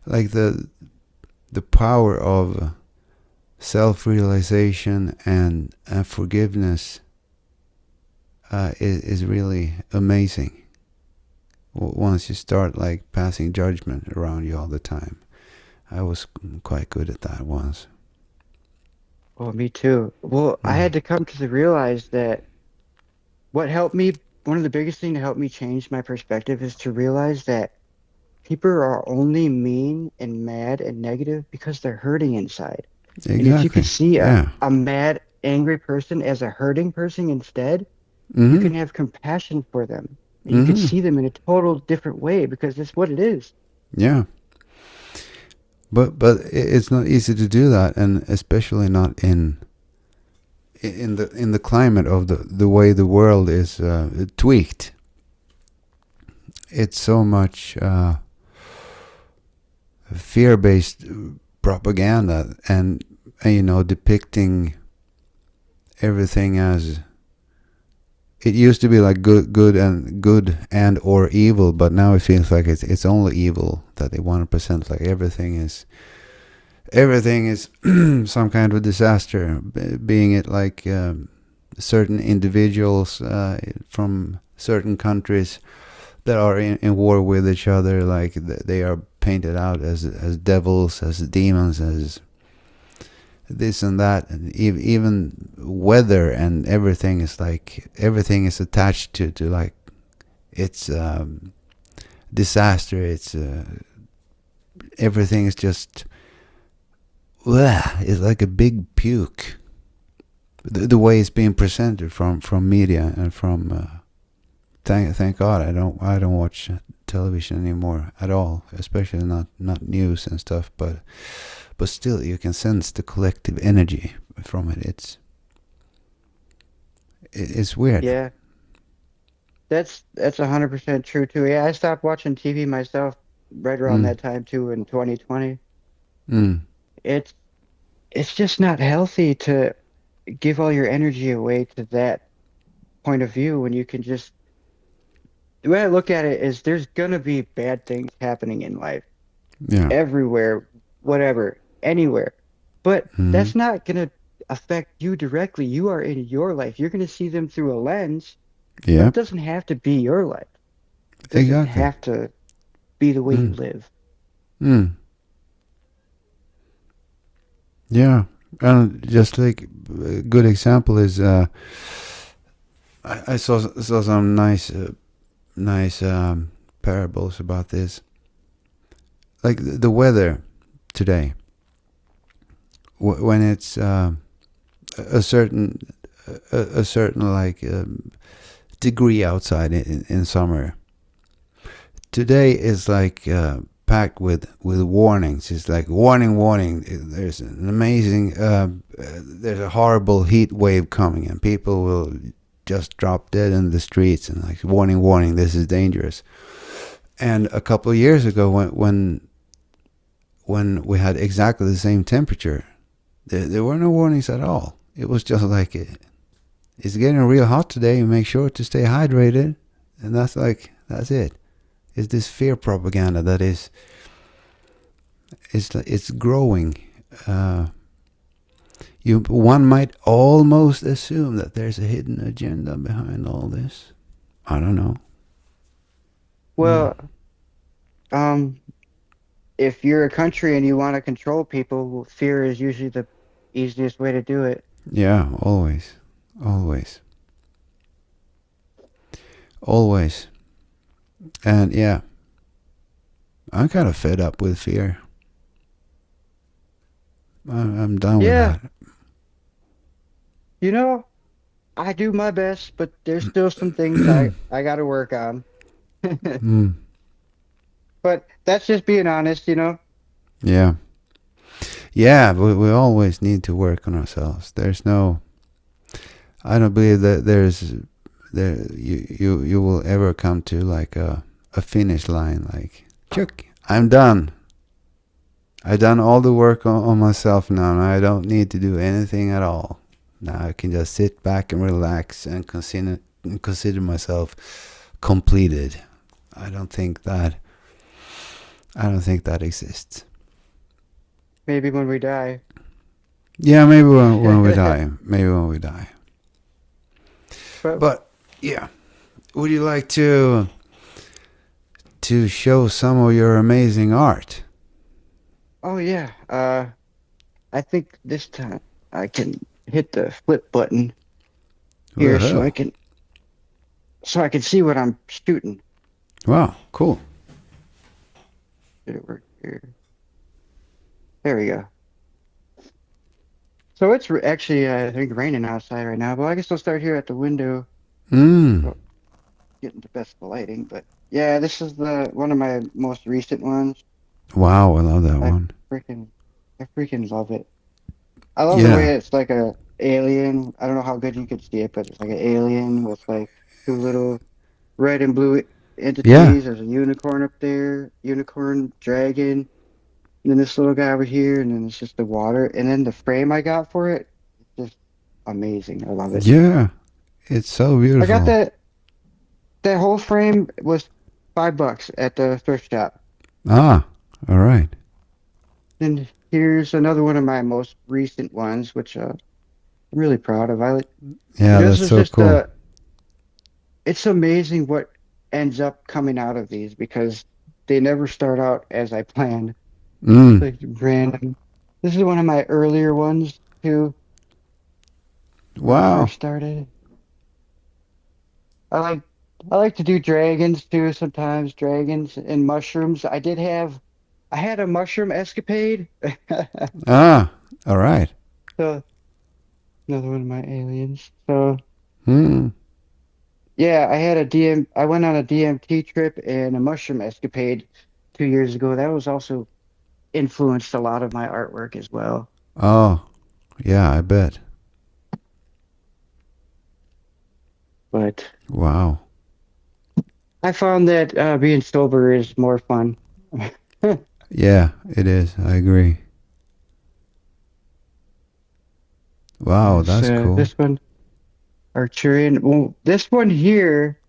Like the power self-realization and forgiveness is really amazing. Once you start like passing judgment around you all the time. I was quite good at that once. Oh, me too. Well, I Mm. had to come to the realize that what helped me, one of the biggest thing to help me change my perspective is to realize that people are only mean and mad and negative because they're hurting inside. And if you could Exactly. see Yeah. a mad, angry person as a hurting person instead, you Mm-hmm. can have compassion for them and you can Mm-hmm. see them in a total different way because that's what it is. Yeah. But it's not easy to do that, and especially not in the climate of the way the world is tweaked. It's so much fear-based propaganda, and depicting everything as it used to be like good and or evil, but now it feels like it's only evil that they want to present. Like everything is some kind of disaster, being it like certain individuals from certain countries that are in war with each other. Like they are painted out as devils, as demons, as this and that, and even weather and everything is like everything is attached to like it's disaster. It's everything is just it's like a big puke. The way it's being presented from media and from thank God I don't watch television anymore at all, especially not news and stuff. But still, you can sense the collective energy from it. It's weird. Yeah, that's 100% true too. Yeah, I stopped watching TV myself right around Mm, that time too in 2020. mm, It's it's just not healthy to give all your energy away to that point of view when you can just the way I look at it is there's gonna be bad things happening in life yeah. everywhere, whatever, anywhere. But Mm, that's not gonna affect you directly. You are in your life. You're gonna see them through a lens, but yeah. it doesn't have to be your life. It doesn't Exactly. have to be the way you Mm, live. mm, yeah. And just like a good example is I saw some nice parables about this. Like the weather today, when it's a certain a certain like degree outside in summer. Today is like packed with warnings. It's like warning. There's an amazing, there's a horrible heat wave coming, and people will just drop dead in the streets. And like warning, this is dangerous. And a couple of years ago, when we had exactly the same temperature, there were no warnings at all. It was just like it's getting real hot today. Make sure to stay hydrated, and that's it. It's this fear propaganda that it's growing. One might almost assume that there's a hidden agenda behind all this. I don't know. Mm. Well, um, if you're a country and you want to control people, well, fear is usually the easiest way to do it. Yeah, always, always, and yeah, I'm kind of fed up with fear. I'm done with Yeah, that. you know, I do my best, but there's still some things I got to work on. Mm. But that's just being honest. Yeah. Yeah, we always need to work on ourselves. There's no, I don't believe that you will ever come to like a finish line. Like, Chuck, I'm done. I've done all the work on myself now, and I don't need to do anything at all. Now I can just sit back and relax and consider myself completed. I don't think that I don't think that exists. Maybe when we die. Yeah, maybe when we die. Maybe when we die. But But yeah, would you like to show some of your amazing art? oh yeah, I think this time I can hit the flip button here Woohoo. so I can see what I'm shooting. Wow, cool. Did it work here? There we go. So it's actually I think raining outside right now, but I guess I'll start here at the window. Mm. So getting the best of the lighting, but yeah, this is the one of my most recent ones. Wow, I love that I one. freaking I freaking love it. I love the Yeah, way it's like a alien. I don't know how good you could see it, but it's like an alien with like two little red and blue yeah, entities. There's a unicorn up there, unicorn, dragon, and then this little guy over here, and then it's just the water. And then the frame I got for it, it's just amazing. I love it. yeah. It's so I got beautiful. that whole frame was $5 at the thrift shop. Ah, all right. And here's another one of my most recent ones, which I'm really proud of. Yeah, This that's is so just cool. it's amazing what ends up coming out of these because they never start out as I planned. Mm. Like random. This is one of my earlier ones too, when I Wow. first started. I like I like to do dragons too sometimes, dragons and mushrooms. I had a mushroom escapade. Ah, all right. So another one of my aliens. So Mm. yeah, I went on a DMT trip and a mushroom escapade 2 years ago. That was also influenced a lot of my artwork as well. Oh, yeah, I bet. But Wow. I found that being sober is more fun. Yeah, it is. I agree. Wow, This that's cool. this one, Arcturian. Well, this one here,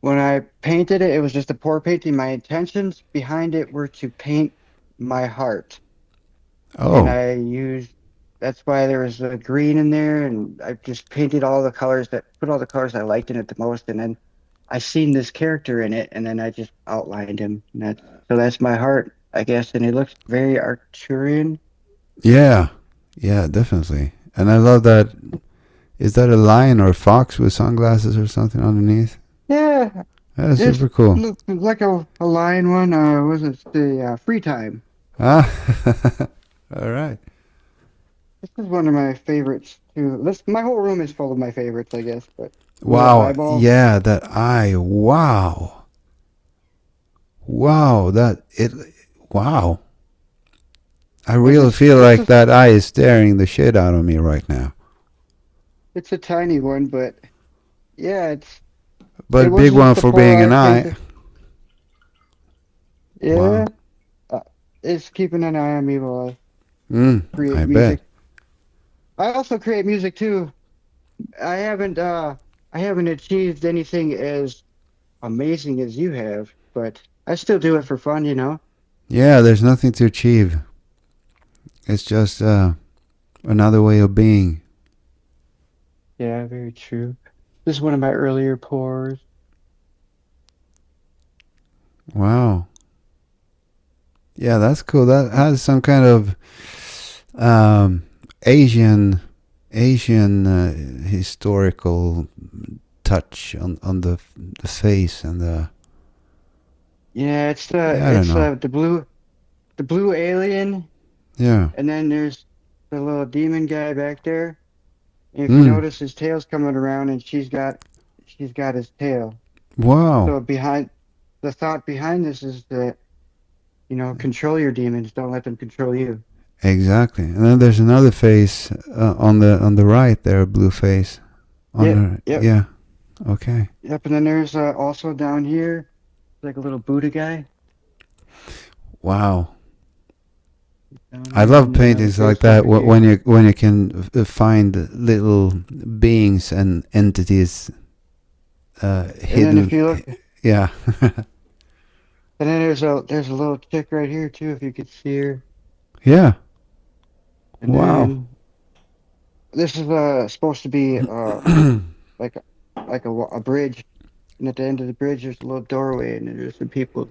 when I painted it, it was just a pour painting. My intentions behind it were to paint my heart, and Oh, that's why there was a green in there, and I just painted put all the colors I liked in it the most, and then I seen this character in it, and then I just outlined him. So that's my heart, I guess, and it looks very Arcturian. yeah. Yeah, definitely. And I love that. Is that a lion or a fox with sunglasses or something underneath? Yeah, That's it's super cool. look like a lion one. Was it the free time? Ah, all right. This is one of my favorites too. My whole room is full of my favorites, I guess. But little Wow. eyeball. Yeah, that eye. Wow. Wow. That it. Wow. I really feel This like is that eye is staring the shit out of me right now. it's a tiny one, but yeah, it But was big one just a for pour being an art eye. painter. Yeah, Wow. uh, it's keeping an eye on me while I I create bet. music. I also create music too. I haven't uh I haven't achieved anything as amazing as you have, but I still do it for fun. Yeah, there's nothing to achieve. It's just another way of being. Yeah, very true. This is one of my earlier pours. Wow. Yeah, that's cool. That has some kind of um, Asian historical touch on the face and the. Yeah, Yeah, I don't know. the blue alien, Yeah. and then there's the little demon guy back there. And if you Mm. notice, his tail's coming around, and she's got his tail. Wow. So the thought behind this is that control your demons, don't let them control you. Exactly. And then there's another face on the right there, a blue face. On Yep, the yep, yeah. Okay. yep. And then there's also down here like a little Buddha guy Wow. down I here, love and then another paintings like ghost that over here. when you can find little beings and entities And then if hidden. you look, Yeah. and then there's a little chick right here too, if you could see her. Yeah. And Wow. then this is supposed to be like a bridge, and at the end of the bridge there's a little doorway, and there's some people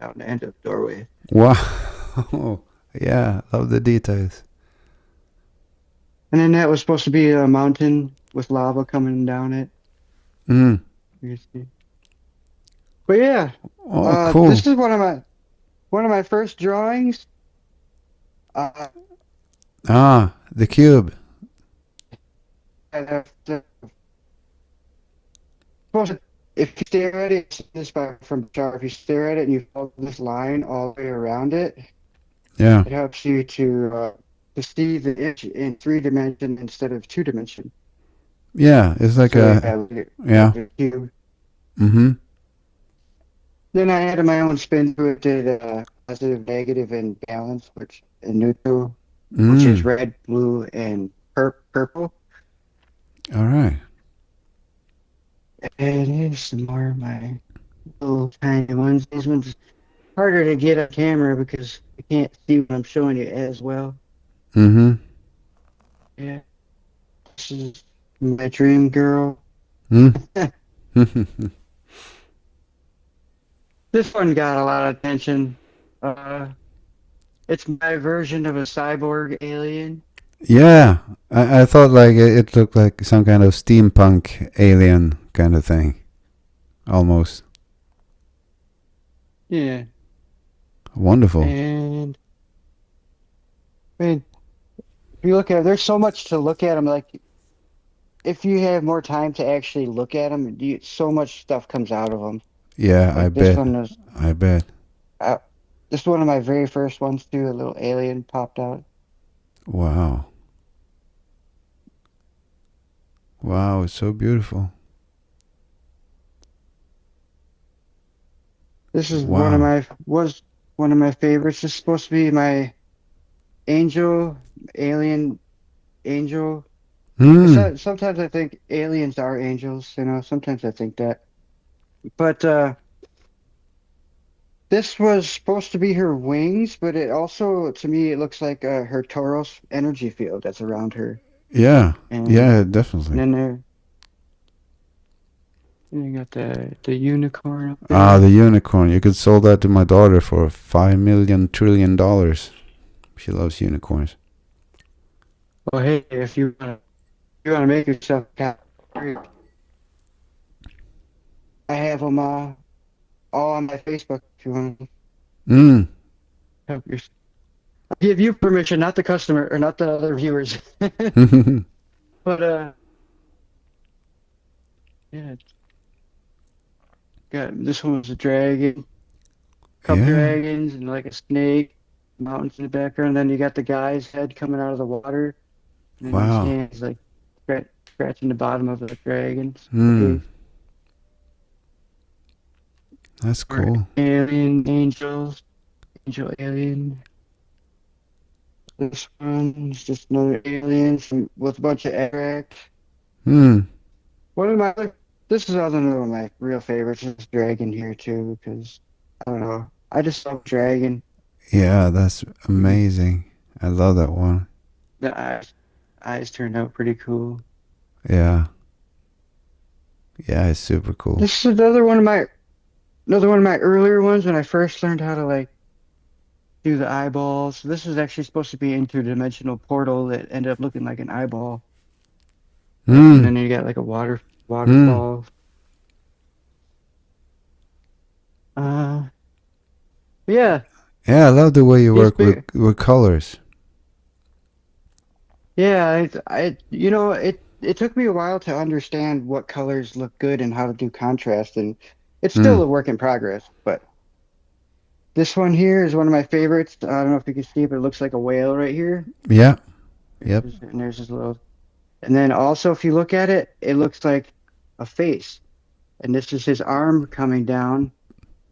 out the end of the doorway. Wow. Yeah, love the details. And then that was supposed to be a mountain with lava coming down it. Mm. You can see. But yeah, Oh, cool. this is one of my first drawings. Uh, Ah, the cube. I suppose if you stare at it, this by from the chart, if you stare at it and you follow this line all the way around it, Yeah. it helps you to see the image in 3 dimension instead of 2 dimension. Yeah, it's like So you a, have yeah. the cube. Mm-hmm. Then I added my own spin to it, did positive, negative, and balance, which and neutral, which is Mm. red, blue, and purple. All right. And here's some more of my little tiny ones. These ones harder to get on camera because you can't see what I'm showing you as well. Mm-hmm. Yeah, this is my dream girl. Mm. This one got a lot of attention. Uh, it's my version of a cyborg alien. Yeah, I thought like it looked like some kind of steampunk alien kind of thing, almost. Yeah, Wonderful. and I mean, if you look at, there's so much to look at them. Like, if you have more time to actually look at them, so much stuff comes out of them. Yeah, I Like this bet. one is, I bet. uh, this is one of my very first ones too. A little alien popped out. Wow. Wow, it's so beautiful. This is Wow. was one of my favorites. This is supposed to be my angel, alien angel. Hmm. Sometimes I think aliens are angels, you know, sometimes I think that. But this was supposed to be her wings, but it also, to me, it looks like her Tauros energy field that's around her. Yeah. And, Yeah, and definitely. then there, and you got the unicorn up Ah, there. the unicorn. You could sell that to my daughter for $5 million trillion. She loves unicorns. Oh, hey, if you want to make yourself a cat, I have them all on my Facebook if you want to Mm. have your, I'll give you permission, not the customer or not the other viewers. But yeah, got this one was a dragon, couple Yeah. dragons, and like a snake, mountains in the background. Then you got the guy's head coming out of the water, and then his Wow. hands like scratching the bottom of the dragon's Hmm. face. That's Or cool. alien angels, angel alien. This one's just another alien with a bunch of attract. Hmm. One of my this is another one of my real favorites. This dragon here too, because I don't know. I just love dragon. Yeah, that's amazing. I love that one. The eyes turned out pretty cool. Yeah. Yeah, it's super cool. This is another one of my earlier ones when I first learned how to like do the eyeballs. This is actually supposed to be interdimensional portal that ended up looking like an eyeball. And Hmm. then you got like a Hmm. waterfall. Uh yeah, Yeah, I love the way you these work with big colors. yeah, you know, it took me a while to understand what colors look good and how to do contrast, and it's Hmm. still a work in progress, but this one here is one of my favorites. I don't know if you can see, but it looks like a whale right here. Yeah. Yep. And there's this little, and then also if you look at it, it looks like a face. And this is his arm coming down,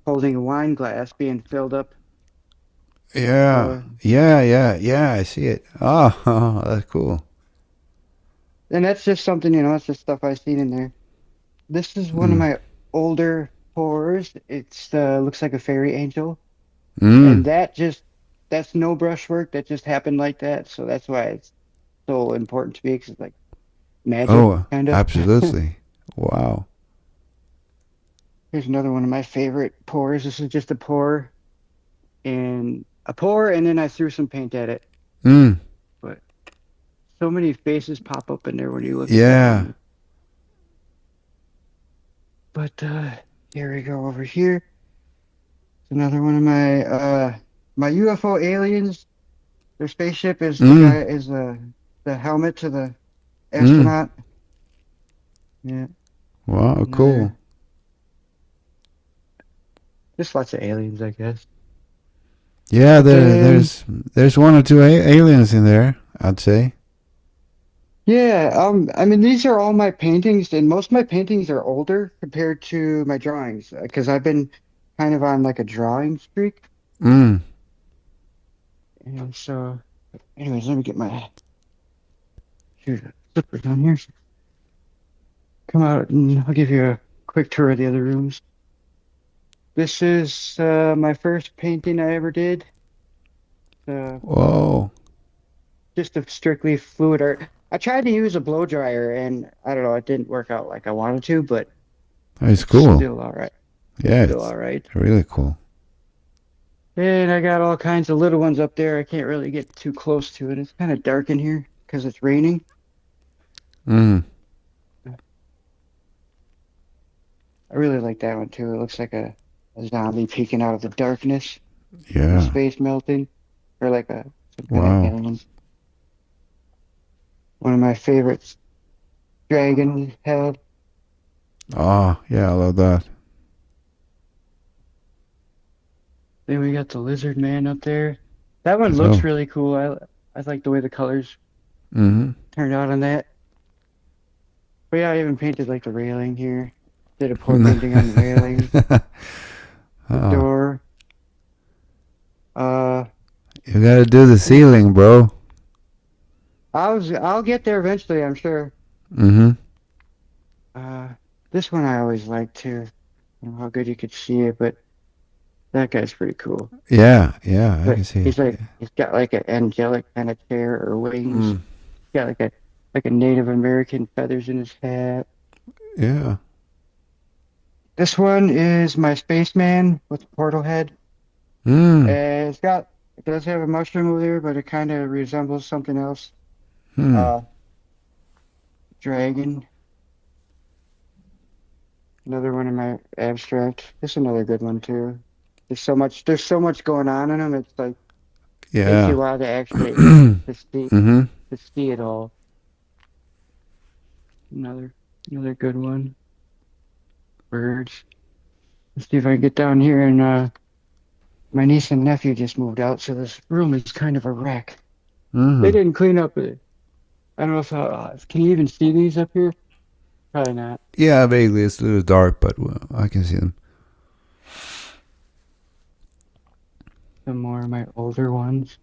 holding a wine glass being filled up. Yeah. Uh, Yeah. Yeah. Yeah. I see it. Oh, that's cool. and that's just something, you know, it's just stuff I've seen in there. This is one of Hmm. my older horrors. It's looks like a fairy angel, Hmm. and that just that's no brushwork. That just happened like that. So that's why it's so important to me because it's like magic, Oh, kind of. absolutely. Wow. Here's another one of my favorite pours. This is just a pour, and then I threw some paint at it. Mm. But so many faces pop up in there when you look at that Yeah. one. But here we go over here. It's another one of my UFO aliens. Their spaceship is Mm. the helmet to the Mm. astronaut. Yeah, Wow, cool. another just lots of aliens, I guess. Yeah, But then there's one or two aliens in there, I'd say. yeah, I mean these are all my paintings, and most of my paintings are older compared to my drawings because I've been kind of on like a drawing streak. Mm. And so, anyways, let me get my shoot slippers on here. Come out and I'll give you a quick tour of the other rooms. This is my first painting I ever did. Uh, Whoa. just a strictly fluid art. I tried to use a blow dryer and I don't know, it didn't work out like I wanted to, but It's it's cool. still all right. It's Yeah, still it's all right. really cool. And I got all kinds of little ones up there. I can't really get too close to it. It's kind of dark in here because it's raining. Mm. I really like that one too. It looks like a zombie peeking out of the darkness and his Yeah. face melting, or like a some kind of Wow. alien. One of my favorites, dragon head. Ah, yeah, I love that. Then we got the lizard man up there. That one looks So. really cool. I like the way the colors Mm-hmm. turned out on that. But yeah, I even painted like the railing here. Did a pour painting on the railing, the Oh, door. Uh, you gotta do the yeah. ceiling, bro. I'll get there eventually, I'm sure. Mm-hmm. Uh, this one I always liked too. I don't know how good you could see it, but that guy's pretty cool. Yeah, yeah, I But can see it. he's got like an angelic kind of chair or wings. Mm. He's got like a Native American feathers in his hat. Yeah. This one is my spaceman with the portal head. Mm. It does have a mushroom over there, but it kind of resembles something else. Hmm. Uh, Dragon. Another one in my abstract. This is another good one too. There's so much going on in them. It's like takes you a Yeah. while to actually to see Mm-hmm. to see it all. Another another good one. Birds. Let's see if I can get down here and my niece and nephew just moved out, so this room is kind of a wreck. They Mm-hmm. didn't clean up it. I don't know if can you even see these up here? Probably not. Yeah, vaguely. It's a little dark, but I can see them. Some more of my older ones.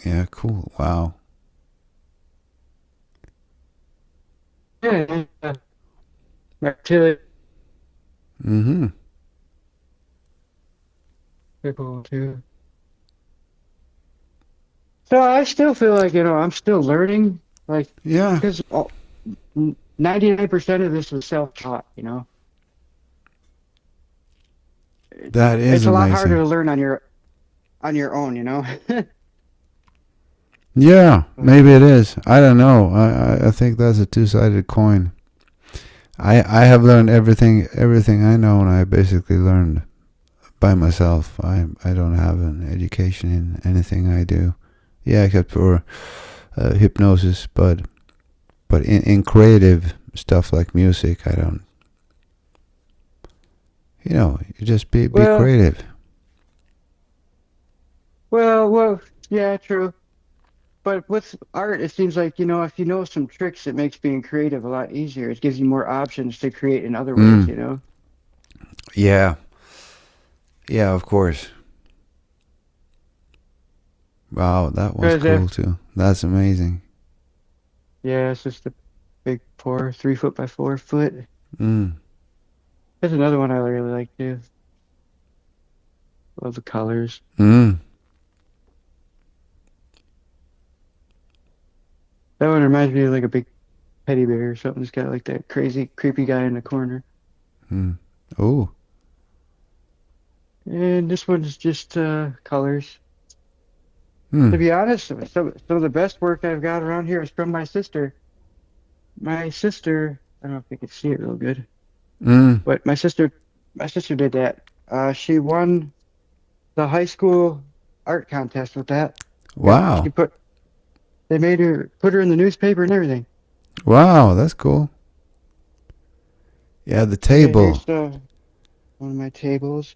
Yeah, cool. Wow. Yeah, yeah. Reptilian Mm-hmm. people too. So I still feel like, I'm still learning, like, Yeah, because 99% of this was self-taught. that is It's a lot harder amazing. to learn on your own. Yeah, But maybe it is. I don't know. I think that's a two-sided coin. I have learned everything I know, and I basically learned by myself. I don't have an education in anything I do. Yeah, except for hypnosis, but in creative stuff like music, I don't. You just be well, creative. well, yeah, true. But with art, it seems like, if you know some tricks, it makes being creative a lot easier. It gives you more options to create in other Mm. ways. Yeah, yeah, of course. Wow, that was Because cool if, too. That's amazing. yeah, it's just a big pour, 3 foot by 4 foot. Mm. There's another one I really like too. Love the colors. Mm. That one reminds me of like a big teddy bear or something. It's got like that crazy, creepy guy in the corner. Mm. Oh. And this one's just colors. To Mm. be honest, some of the best work I've got around here is from my sister. My sister, I don't know if you can see it real good, Mm. but my sister did that. She won the high school art contest with that. Got she Wow. put they made her put her in the newspaper and everything. Wow, that's cool. Yeah, the Yeah, table. here's one of my tables.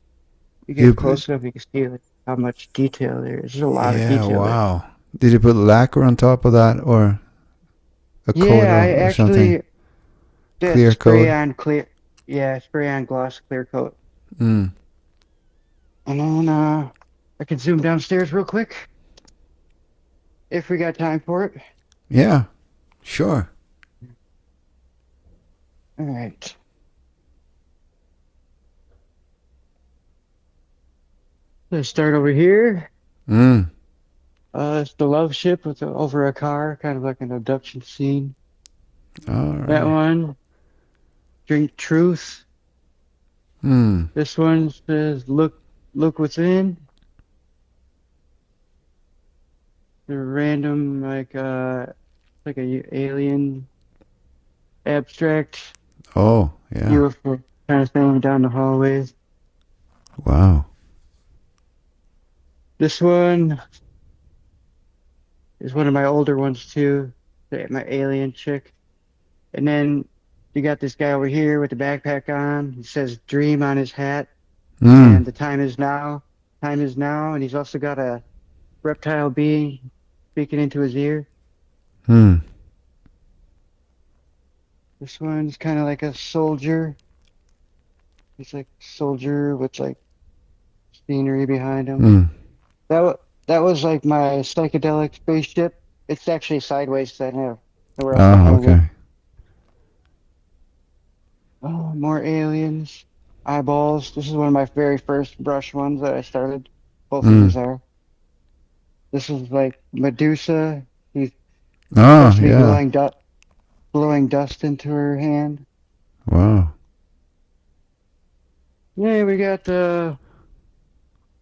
You get You up close enough, you can see like how much detail there is. There's a lot of yeah, detail there. wow. Did you put lacquer on top of that or a coat Yeah, I or something? actually did Clear spray coat? on clear. Yeah, spray on gloss clear coat. Mm. And then I can zoom downstairs real quick if we got time for it. Yeah, sure. All right. Let's start over here. Mm. It's the love ship with over a car, kind of like an abduction scene. All That right. one, drink truth. Mm. This one says look within. The random like a alien abstract Oh, yeah. UFO kind of thing down the hallways. Wow. This one is one of my older ones too. My alien chick. And then you got this guy over here with the backpack on. He says dream on his hat. Mm. And the time is now. Time is now. And he's also got a reptile being speaking into his ear. Mm. This one's kind of like a soldier. He's like a soldier with like scenery behind him. Mm. That was like my psychedelic spaceship. It's actually sideways, so I didn't have nowhere else to Oh, hold it. okay. Oh, more aliens. Eyeballs. This is one of my very first brush ones that I started. Both of Mm. these are. This is like Medusa. He's Oh, supposed to be yeah. blowing dust into her hand. Wow. Yeah, we got a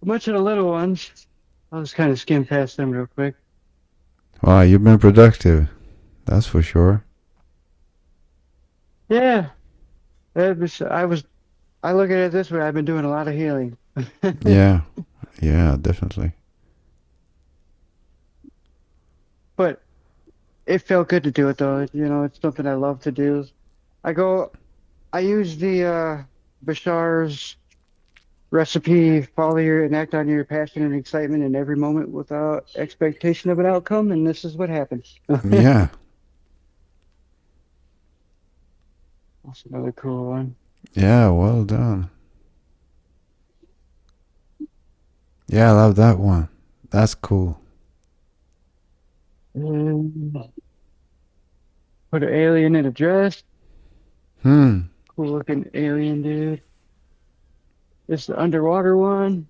bunch of the little ones. I'll just kind of skim past them real quick. Wow, you've been productive. That's for sure. Yeah, I look at it this way. I've been doing a lot of healing. Yeah. Yeah, definitely. But it felt good to do it though. You know, it's something I love to do. I go, I use the Bashar's recipe, follow your and act on your passion and excitement in every moment without expectation of an outcome, and this is what happens. Yeah. That's another cool one. Yeah, well done. Yeah, I love that one. That's cool. And put an alien in a dress. Hmm. Cool looking alien dude. This is the underwater one.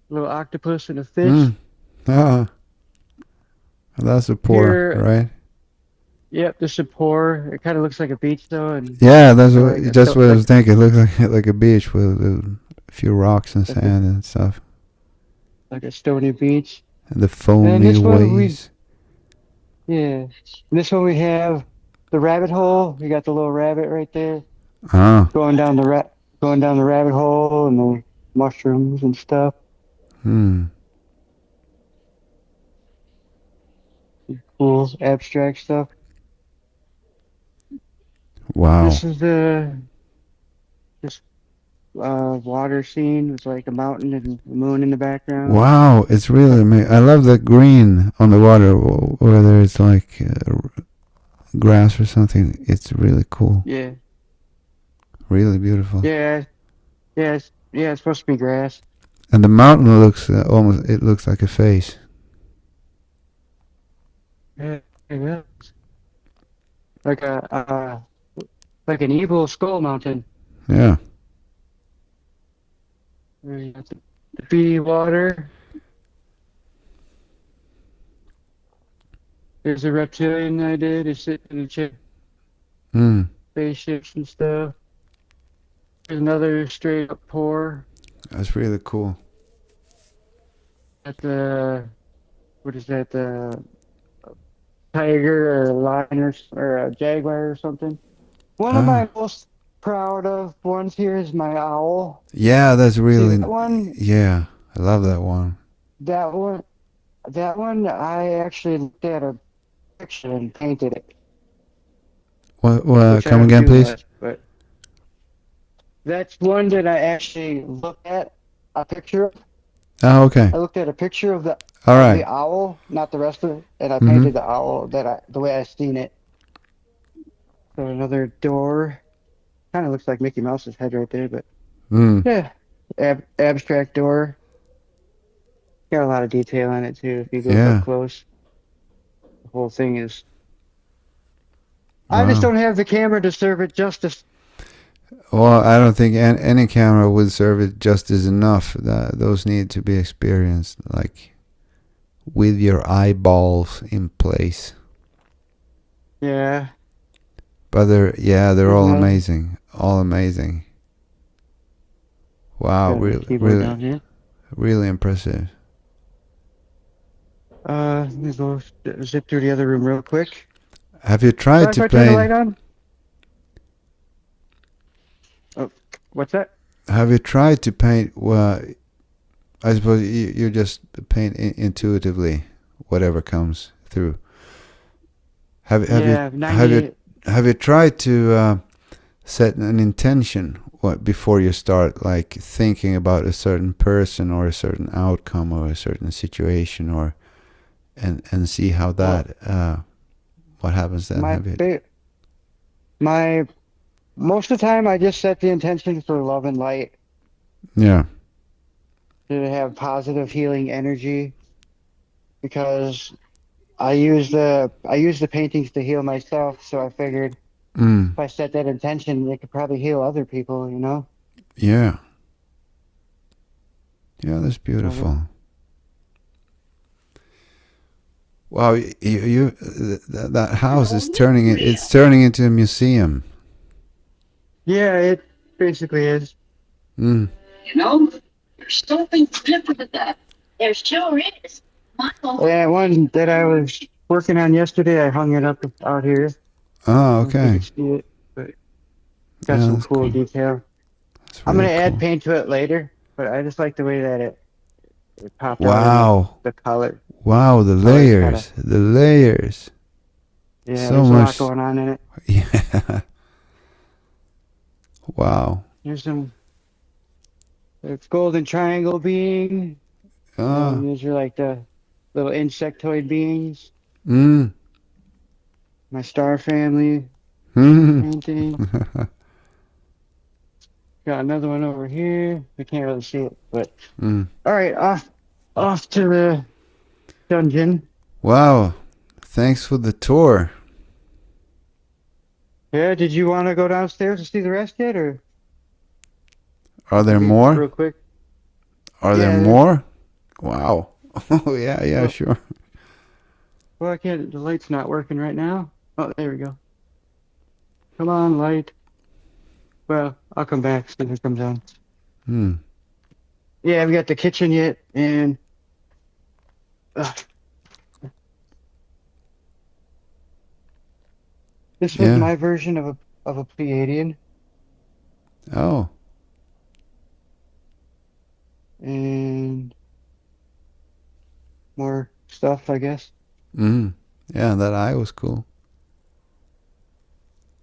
Little octopus and a Hmm. fish. Ah, that's a pour, Here, right? yep, this is pour. It kind of looks like a beach though, and Yeah, like a that's what I like was thinking. It looks like a beach with a few rocks and like a sand and stuff, like a stony beach. and the And foamy this one we waves. yeah. This one we have the rabbit hole. We got the little rabbit right there Ah. going down the rabbit hole and the mushrooms and stuff. Hmm. Cool abstract stuff. Wow. This is the this water scene with like a mountain and the moon in the background. Wow, it's really amazing. I love the green on the water, whether it's like grass or something. It's really cool. Yeah. Really beautiful. Yeah. Yeah, it's supposed to be grass. And the mountain looks it looks like a face. Yeah, it is. Like like an evil skull mountain. Yeah. Very nice. the bee water. There's a reptilian I did. It's sitting in a chair, Mm. spaceships and stuff. There's another straight up pour That's really cool. at the, what is that, the tiger or a lion or a jaguar or something. One of Ah. my most proud of ones here is my owl. Yeah, that's See really. that one? Yeah, I love that one. That one, that one, I actually looked at a picture and painted it, which I Come don't again, do please. much, but that's one that I actually looked at a picture of. Oh, okay. I looked at a picture of the All right. owl, not the rest of it, and I Mm-hmm. painted the owl the way I seen it. So another door. Kind of looks like Mickey Mouse's head right there, but Mm. yeah, abstract door. Got a lot of detail on it too. If you look up Yeah. close, the whole thing is. I just Wow. don't have the camera to serve it justice. Well, I don't think any camera would serve it justice enough. Those need to be experienced, like with your eyeballs in place. Yeah. But they're There's all another amazing, all amazing. Wow, got another really, keyboard really, down here. really impressive. Let me go zip through the other room real quick. Have you So tried if to I turn the light paint? on? Oh, what's that? Have you tried to paint? Well, I suppose you just paint intuitively, whatever comes through. Have you Yeah, have you 98. have you tried to set an intention before you start, like thinking about a certain person or a certain outcome or a certain situation, or and see how Well, that what happens then? my Have you? fa my most of the time I just set the intention for love and light Yeah. to have positive healing energy because I use the paintings to heal myself, so I figured Mm. if I set that intention, it could probably heal other people, you know? Yeah. Yeah, that's So, beautiful. Wow, that house is it's turning into a museum. yeah, it basically is. Mm. You know, there's something different to that. There sure is. Michael. Yeah, one that I was working on yesterday, I hung it up out here. Oh, I don't know if you okay. can see it, but got Yeah, some that's cool cool. detail. That's I'm really gonna add cool. paint to it later, but I just like the way that it popped out in Wow. the color. Wow, the Colors kind of, layers. The layers. yeah, So there's a lot much. going on in it. Yeah. Wow. There's some there's golden triangle being. Oh. These are like the little insectoid beings. Mm. My star family Mm. painting. Got another one over here. I can't really see it, but Mm. all right, off to the dungeon. Wow. Thanks for the tour. Yeah, did you want to go downstairs to see the rest yet, or Are there maybe more? real quick? Are there Yeah, more? Wow. Oh, yeah, yeah, well, sure. well, I can't. The light's not working right now. Oh, there we go. Come on, light. Well, I'll come back as soon as it comes on. Hmm. Yeah, we got the kitchen yet, and uh, this was Yeah. my version of a Pleiadian, Oh. and more stuff, I guess. Mm. Yeah, that eye was cool.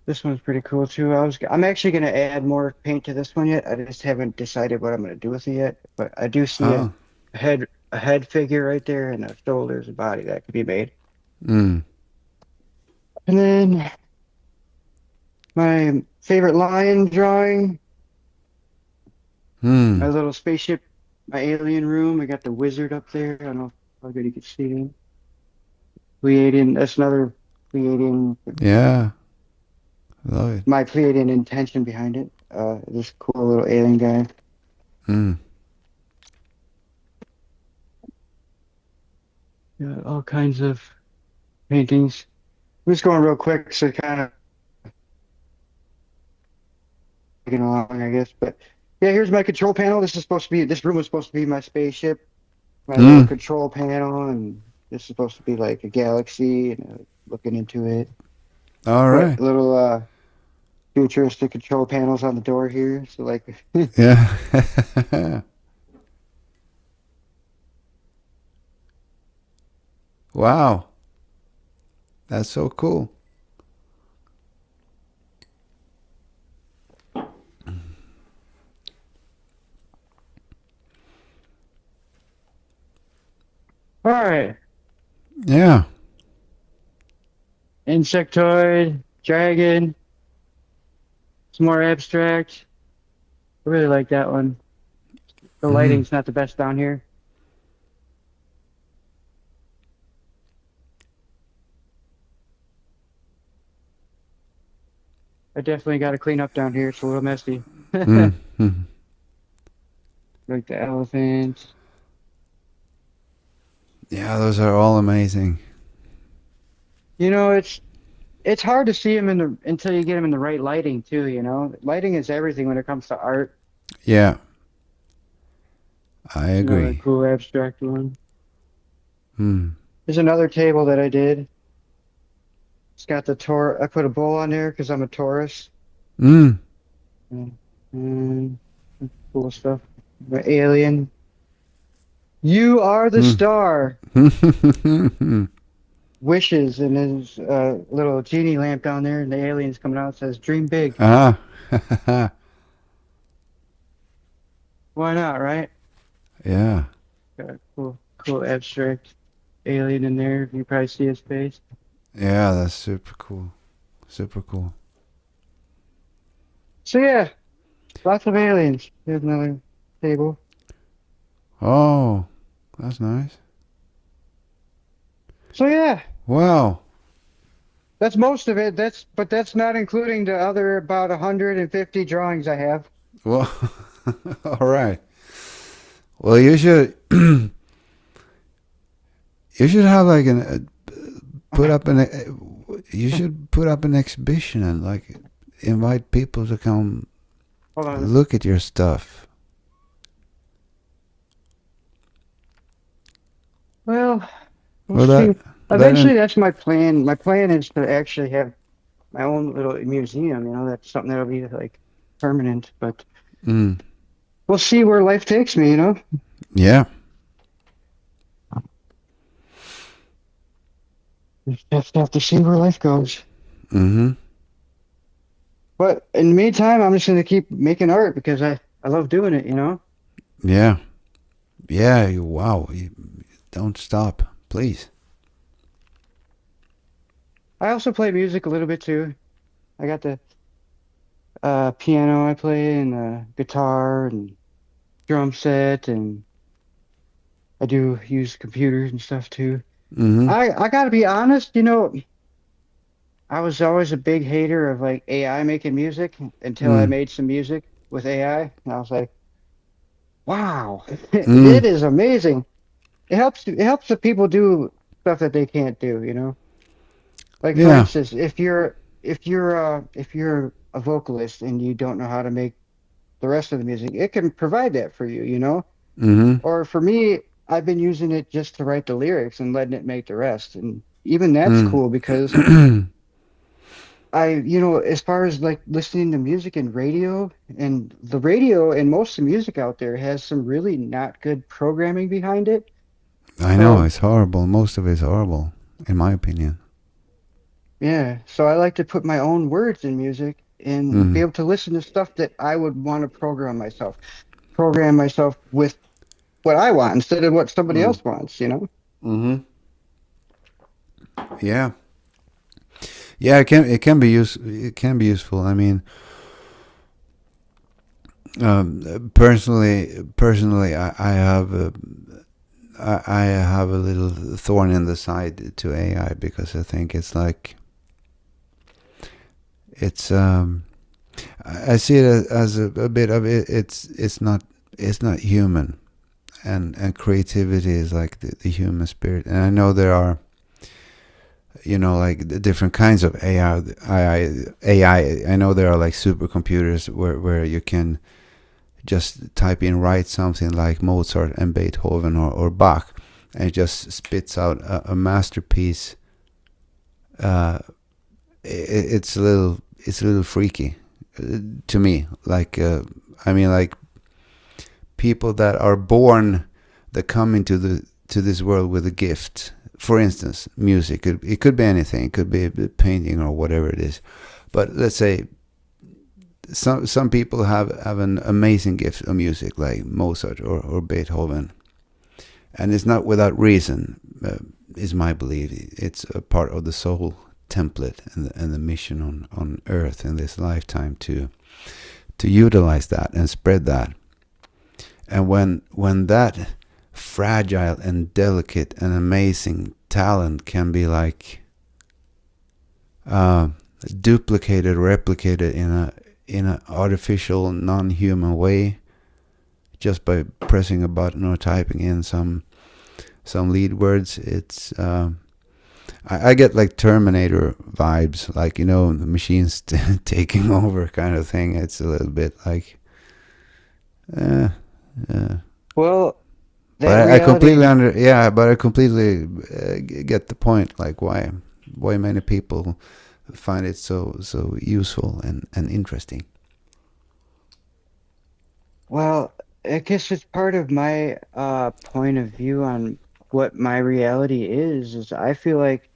This one's pretty cool too. I'm actually gonna add more paint to this one yet. I just haven't decided what I'm gonna do with it yet. But I do see Oh. a head figure right there, and a shoulders, a body that could be made. Mm. And then my favorite lion drawing, Hmm. my little spaceship, my alien room. I got the wizard up there. I don't know how good you can see him. Pleiadian. That's another Pleiadian. Yeah. Love it. My Pleiadian intention behind it. This cool little alien guy. Mm. got all kinds of paintings. I'm just going real quick, so kind of taking along, I guess. But yeah, here's my control panel. This room was supposed to be my spaceship, my little Mm. control panel, and this is supposed to be like a galaxy, and looking into it. All Put right. little futuristic control panels on the door here. So like, Yeah. Wow. That's so cool. all right, Yeah. insectoid, dragon, some more abstract. I really like that one. The Mm. lighting's not the best down here. I definitely got to clean up down here. It's a little messy. Mm. Mm. Like the elephant. Yeah, those are all amazing. You know, it's hard to see them until you get them in the right lighting too, you know. Lighting is everything when it comes to art. Yeah, I Another agree. cool abstract one. Mm. There's another table that I did. It's got the Taur. I put a bull on there because I'm a Taurus. Mm. And cool stuff. The alien. You are the Mm. star. Wishes and his little genie lamp down there, and the alien's coming out. Says, "Dream big." Ah. Why not, right? Yeah. Got a cool abstract alien in there. You probably see his face. Yeah, that's super cool. Super cool. So yeah, lots of aliens. Here's another table. Oh, that's nice. So yeah, Wow. that's most of it. But that's not including the other about 150 drawings I have. Well, all right. Well, you should you should have like put up an you should put up an exhibition and like invite people to come Hold on. look at your stuff. Well, we'll Well, see. that Eventually, that's my plan. My plan is to actually have my own little museum. You know, that's something that'll be like permanent. But mm, we'll see where life takes me. You know, yeah. just have to see where life goes. Mm-hmm. But in the meantime, I'm just gonna keep making art because I love doing it. You know. Yeah. Yeah. Wow. You don't stop, please. I also play music a little bit too. I got the piano I play and guitar and drum set, and I do use computers and stuff too. Mm-hmm. I gotta be honest, you know, I was always a big hater of like AI making music until I Mm. made some music with AI, and I was like, wow, Mm. it is amazing. It helps the people do stuff that they can't do, you know. Like for Yeah. instance, if you're a vocalist and you don't know how to make the rest of the music, it can provide that for you, you know? Mm-hmm. Or for me, I've been using it just to write the lyrics and letting it make the rest. And even that's Mm. cool because as far as like listening to music and radio, and the radio and most of the music out there has some really not good programming behind it. I know So, it's horrible. Most of it's horrible, in my opinion. yeah, so I like to put my own words in music and be Mm. able to listen to stuff that I would want to program myself with what I want instead of what somebody Mm. else wants, you know? Mm-hmm. Yeah. Yeah. It can be useful. I mean, personally, I have I have a little thorn in the side to AI because I think it's like it's I see it as a bit of it. It's not human. and creativity is like the human spirit. And I know there are, like the different kinds of AI. I know there are like supercomputers where you can just type in, write something like Mozart and Beethoven or Bach, and it just spits out a masterpiece. It's a little freaky to me. Like like people that are born, that come into this world with a gift. For instance, music. It could be anything. It could be painting or whatever it is. But let's say some people have an amazing gift of music, like Mozart or Beethoven, and it's not without reason. Is my belief. It's a part of the soul template and the mission on Earth in this lifetime to utilize that and spread that. And when that fragile and delicate and amazing talent can be like duplicated, replicated in an artificial, non-human way, just by pressing a button or typing in some lead words, it's I get like Terminator vibes, like the machines taking over kind of thing. It's a little bit like Well, but that I completely reality, but I completely get the point, like why many people find it so useful and interesting. well, I guess it's part of my point of view on what my reality is I feel like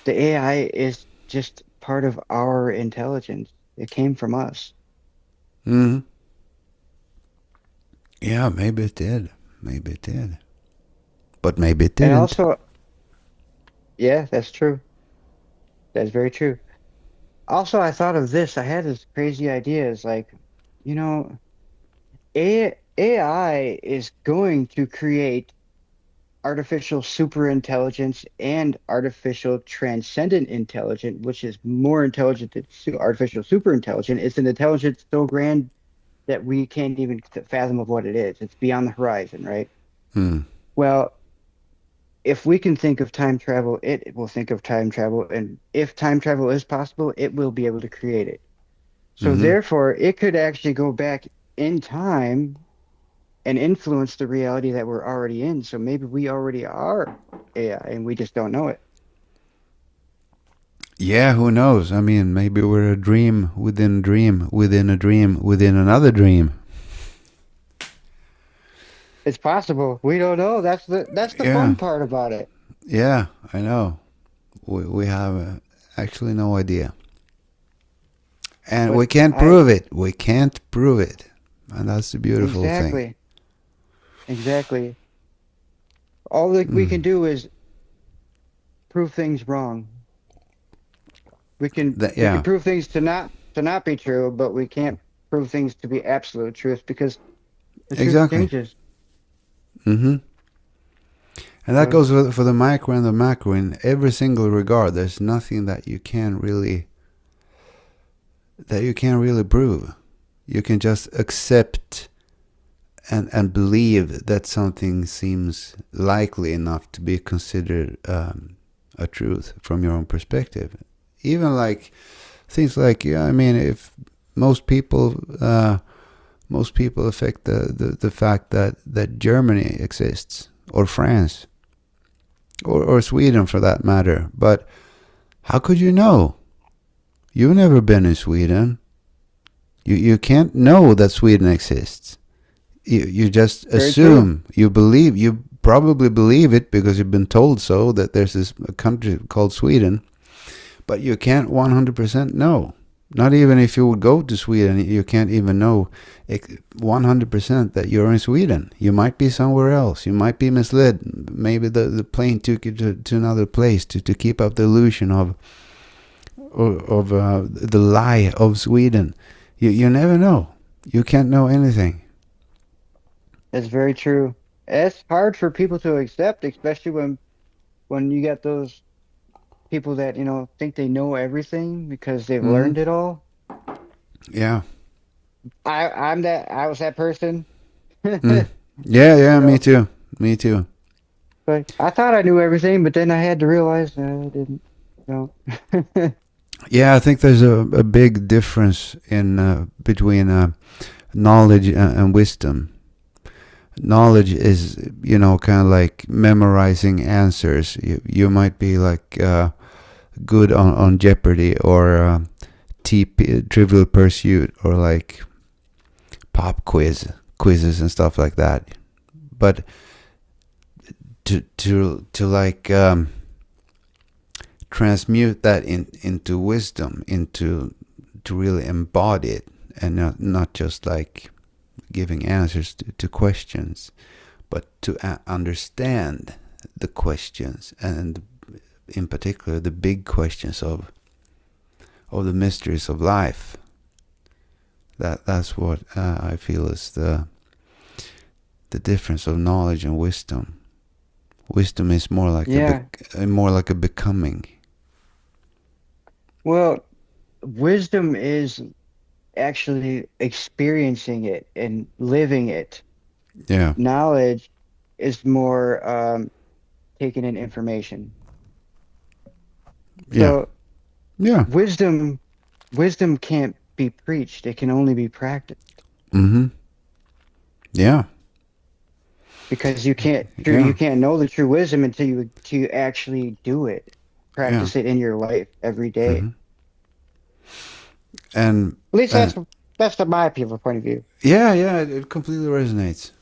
the AI is just part of our intelligence. It came from us. Hmm. Yeah, maybe it did. Maybe it did. But maybe it And didn't. also, yeah, that's true. That's very true. Also, I thought of this. I had this crazy idea. It's like, you know, AI is going to create artificial super intelligence and artificial transcendent intelligence, which is more intelligent than artificial super intelligent. It's an intelligence so grand that we can't even fathom of what it is. It's beyond the horizon, right? Hmm. Well, if we can think of time travel, it will think of time travel. And if time travel is possible, it will be able to create it. So Mm-hmm. therefore, it could actually go back in time and influence the reality that we're already in. So maybe we already are AI and we just don't know it. Yeah, who knows? I mean, maybe we're a dream within a dream within a dream within another dream. It's possible. We don't know. That's the Yeah, fun part about it. yeah, I know. We have actually no idea. And we But can't I prove it. We can't prove it. And that's the beautiful thing. exactly, exactly. All that we can Mm. do is prove things wrong. We can Yeah, prove things to not be true, but we can't prove things to be absolute truth because the truth exactly. changes. Hmm. And that So goes for the micro and the macro in every single regard. There's nothing that you can't really prove. You can just accept and believe that something seems likely enough to be considered a truth from your own perspective. Even like things like, yeah, I mean, if most people affect the fact that Germany exists, or France, or Sweden for that matter. But how could you know? You've never been in Sweden. You can't know that Sweden exists. You just very true. assume. You probably believe it because you've been told so, that there's a country called Sweden. But you can't 100% know. Not even if you would go to Sweden, you can't even know 100% that you're in Sweden. You might be somewhere else. You might be misled. Maybe the plane took you to another place to keep up the illusion of the lie of Sweden. You never know. You can't know anything. That's very true. It's hard for people to accept, especially when you get those people that, think they know everything because they've Hmm. learned it all. Yeah. I was that person. Mm. Yeah, yeah, You me know, too. Me too. but I thought I knew everything, but then I had to realize that I didn't. You know. Yeah, I think there's a big difference in between knowledge and wisdom. Knowledge is, kind of like memorizing answers. You might be like good on Jeopardy or Trivial Pursuit or like pop quizzes and stuff like that. But to like transmute that into wisdom, into to really embody it, and not just like giving answers to questions, but to understand the questions, and in particular the big questions of the mysteries of life. That's what I feel is the difference of knowledge and wisdom. Wisdom is more like Yeah. more like a becoming. Well, wisdom is actually experiencing it and living it. Yeah, Knowledge is more taking in information. yeah, So yeah. wisdom wisdom can't be preached. It can only be practiced Mm-hmm. Yeah, because yeah, you can't know the true wisdom until you actually do it. yeah. Practice it in your life every day. Mm-hmm. And At least and that's the my people point of view. yeah, yeah, it completely resonates.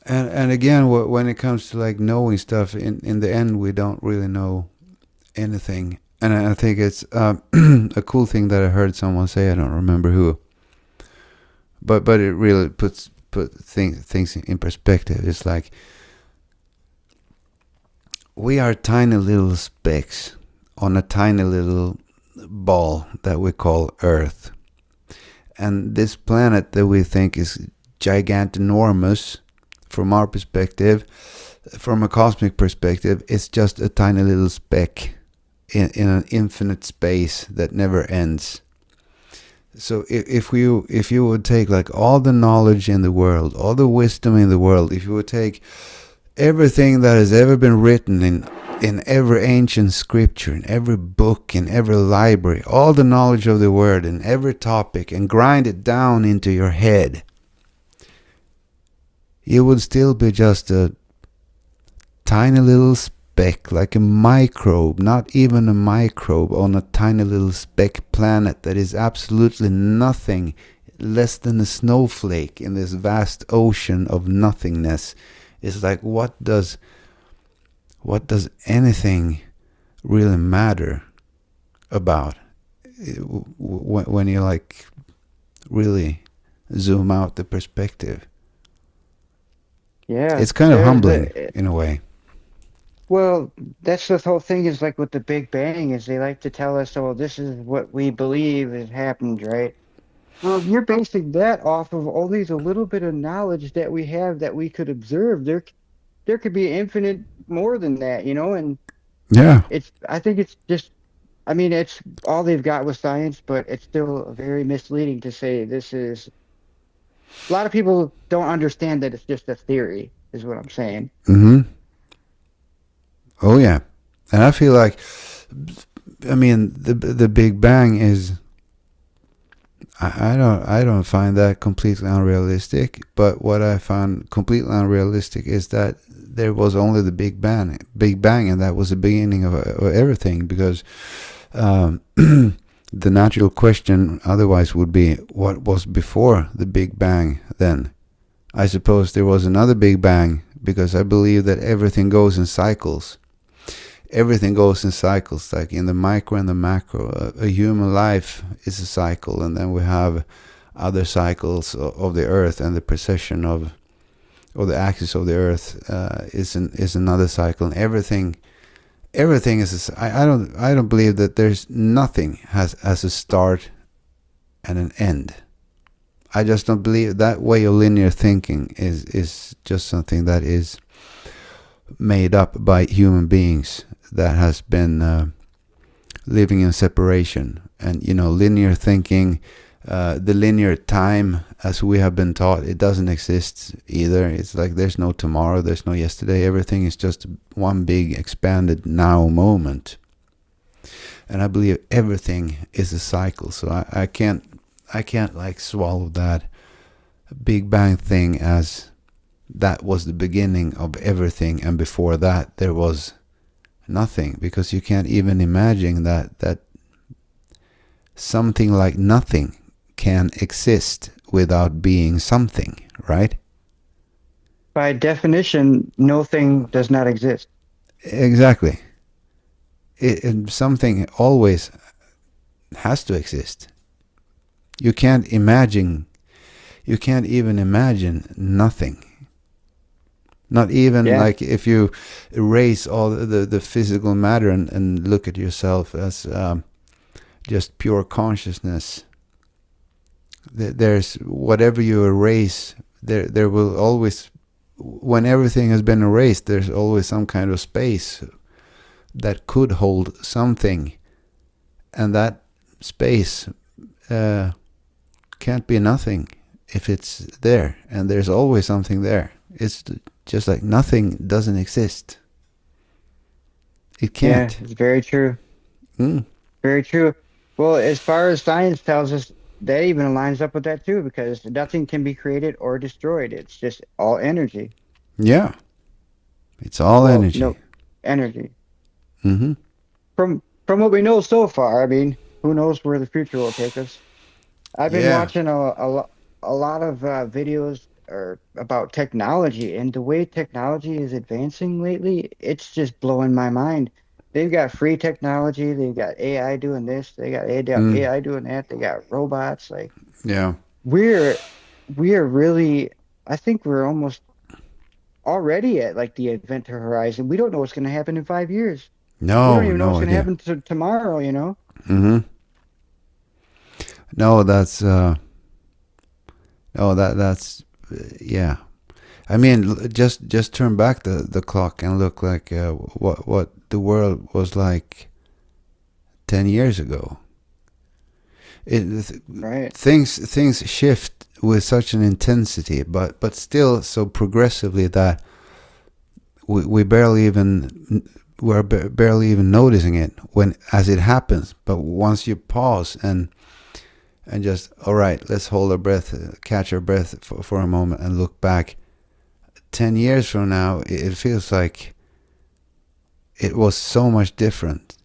And again, when it comes to like knowing stuff, in the end, we don't really know anything. And I think it's a cool thing that I heard someone say. I don't remember who, but it really put things in perspective. It's like we are tiny little specks on a tiny little ball that we call Earth, and this planet that we think is gigantinormous from our perspective, from a cosmic perspective, it's just a tiny little speck in an infinite space that never ends. So if you would take like all the knowledge in the world, all the wisdom in the world, if you would take everything that has ever been written in every ancient scripture, in every book, in every library, all the knowledge of the world in every topic, and grind it down into your head, you would still be just a tiny little speck, like a microbe, not even a microbe, on a tiny little speck planet that is absolutely nothing, less than a snowflake in this vast ocean of nothingness. It's like, what does anything really matter about when you like really zoom out the perspective? Yeah, It's kind of there's humbling the in a way. well, that's the whole thing is like with the Big Bang is they like to tell us, oh, this is what we believe has happened, right? Well, if you're basing that off of only the little bit of knowledge that we have that we could observe, there could be infinite more than that, you know, and Yeah. I think it's just, I mean, it's all they've got with science, but it's still very misleading to say this is, a lot of people don't understand that it's just a theory, is what I'm saying. Mm-hmm. Oh yeah, and I feel like, I mean, the Big Bang is. I don't find that completely unrealistic. But what I find completely unrealistic is that there was only the Big Bang, and that was the beginning of everything. Because the natural question otherwise would be, what was before the Big Bang? Then I suppose there was another Big Bang, because I believe that everything goes in cycles. Everything goes in cycles, like in the micro and the macro. A human life is a cycle, and then we have other cycles of the earth, and the precession of the axis of the earth is another cycle, and everything is. I don't believe that there's nothing has a start and an end. I just don't believe that way of linear thinking is just something that is made up by human beings that has been living in separation. And linear thinking, the linear time as we have been taught, it doesn't exist either. It's like there's no tomorrow, there's no yesterday. Everything is just one big expanded now moment. And I believe everything is a cycle. So I can't like swallow that Big Bang thing as that was the beginning of everything, and before that there was nothing, because you can't even imagine that something like nothing can exist without being something, right? By definition, no thing does not exist. Exactly. Something always has to exist. You can't even imagine nothing. Not even like if you erase all the physical matter and look at yourself as just pure consciousness. There's whatever you erase, there will always, when everything has been erased, there's always some kind of space that could hold something, and that space can't be nothing if it's there, and there's always something there. It's just like nothing doesn't exist. It can't. Yeah, it's very true. Mm. Very true. Well, as far as science tells us, that even lines up with that too, because nothing can be created or destroyed. It's just all energy. Yeah. It's all energy. No, energy. Mm-hmm. From what we know so far, I mean, who knows where the future will take us? I've been watching a lot of videos about technology, and the way technology is advancing lately, it's just blowing my mind. They've got free technology. They've got AI doing this. They got AI doing that. They got robots. Like, Yeah. we are really, I think we're almost already at like the event horizon. We don't know what's going to happen in 5 years. No, We don't even know no what's going to idea. happen tomorrow, you know? Mm-hmm. No, that's yeah. I mean, just turn back the clock and look like what the world was like 10 years ago. Right. Things shift with such an intensity, but still so progressively that we're barely even noticing it when as it happens. But once you pause and just, all right, let's hold our breath, catch our breath for a moment and look back. 10 years from now, it feels like it was so much different.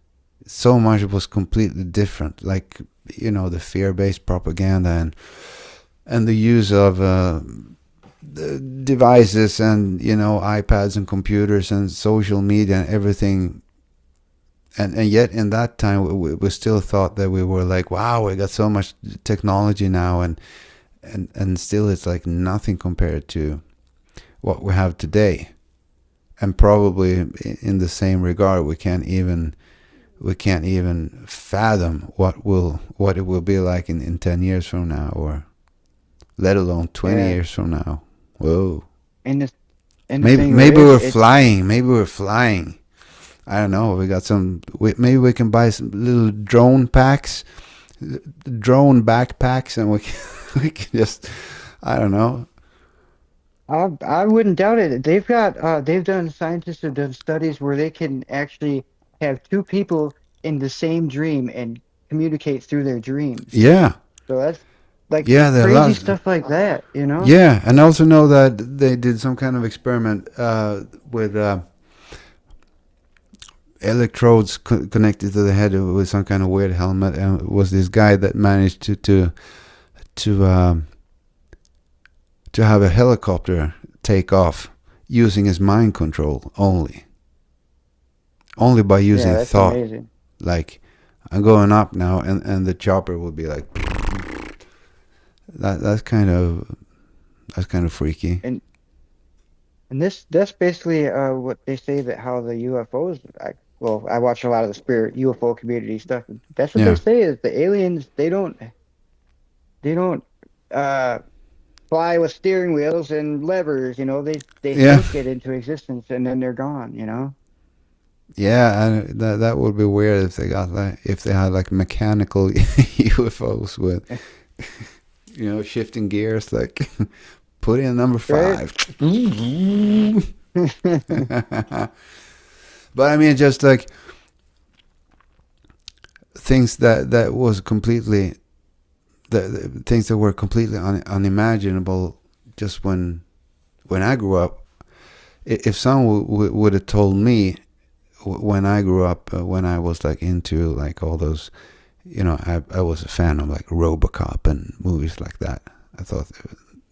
So much was completely different. Like, you know, the fear-based propaganda and the use of the devices and, you know, iPads and computers and social media and everything. And yet in that time, we still thought that we were like, wow, we got so much technology now. And still it's like nothing compared to what we have today. And probably in the same regard, we can't even fathom what it will be like in 10 years from now, or let alone 20 years from now. Whoa. And the Maybe we're flying. Maybe we're flying. I don't know. We got maybe we can buy some little drone backpacks, and we can just, I don't know. I wouldn't doubt it. Scientists have done studies where they can actually have two people in the same dream and communicate through their dreams. Yeah. So that's like there are crazy lots. stuff like that, you know? Yeah, and I also know that they did some kind of experiment with electrodes connected to the head with some kind of weird helmet, and it was this guy that managed to have a helicopter take off using his mind control only by using that's thought. amazing. Like, I'm going up now, and the chopper would be like that. That's kind of freaky. And that's basically what they say, that how the UFOs. I watch a lot of the spirit UFO community stuff. That's what they say, is the aliens, they don't fly with steering wheels and levers, you know. They think it into existence and then they're gone, you know. Yeah, and that would be weird if they had like mechanical UFOs with shifting gears, like put in number Right? 5. But I mean, just like things that was completely the things that were completely unimaginable just when I grew up. If someone would have told me when I grew up, when I was like into like all those, I was a fan of like RoboCop and movies like that. I thought,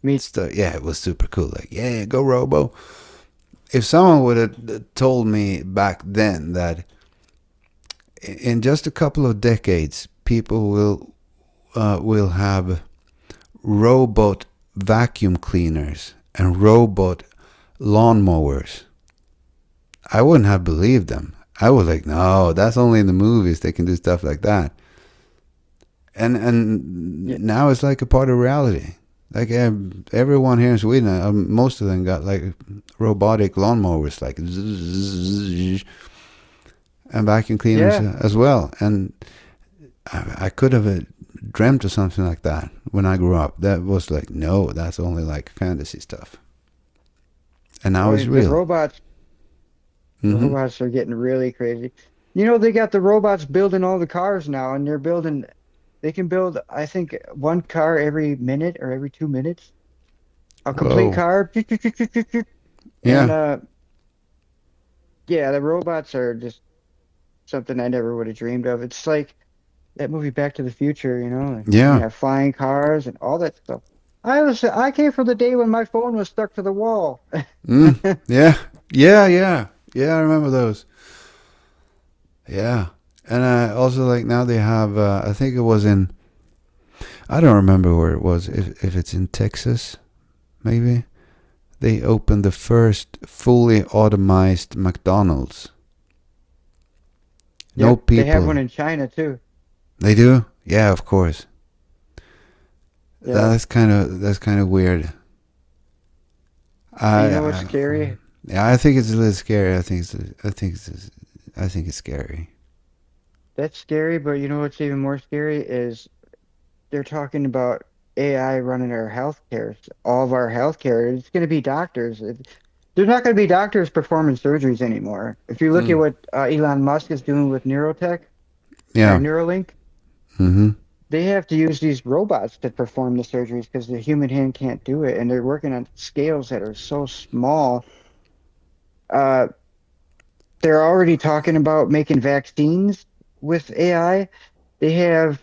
Me, yeah, it was super cool. Like, yeah, go Robo. If someone would have told me back then that in just a couple of decades, people will have robot vacuum cleaners and robot lawnmowers, I wouldn't have believed them. I was like, no, that's only in the movies they can do stuff like that. And yeah, now it's like a part of reality. Like everyone here in Sweden, most of them got like robotic lawnmowers, like and vacuum cleaners yeah. as well. And I could have dreamt of something like that when I grew up. That was like, no, that's only like fantasy stuff. And now it's The real. robots, Mm-hmm. robots are getting really crazy. They got the robots building all the cars now, and they can build, I think, one car every minute or every 2 minutes. A complete Whoa. car. And Yeah. yeah, the robots are just something I never would have dreamed of. It's like that movie Back to the Future, like you can Yeah. have flying cars and all that stuff. I came from the day when my phone was stuck to the wall. Mm. Yeah. Yeah. Yeah. Yeah. I remember those. Yeah. And also like now they have. I think it was in. I don't remember where it was. If it's in Texas, maybe they opened the first fully automized McDonald's. No Yep, they have people. one in China too. They do. Yeah, of course. Yeah. That's kind of weird. And I, you know what's I scary? yeah, I think it's a little scary. I think it's scary. That's scary, but you know what's even more scary is they're talking about AI running our healthcare, all of our healthcare. It's going to be doctors. There's not going to be doctors performing surgeries anymore. If you look at Mm. what Elon Musk is doing with Neurotech or Yeah. Neuralink, Mm-hmm. they have to use these robots to perform the surgeries because the human hand can't do it, and they're working on scales that are so small. Uh, they're already talking about making vaccines with AI. They have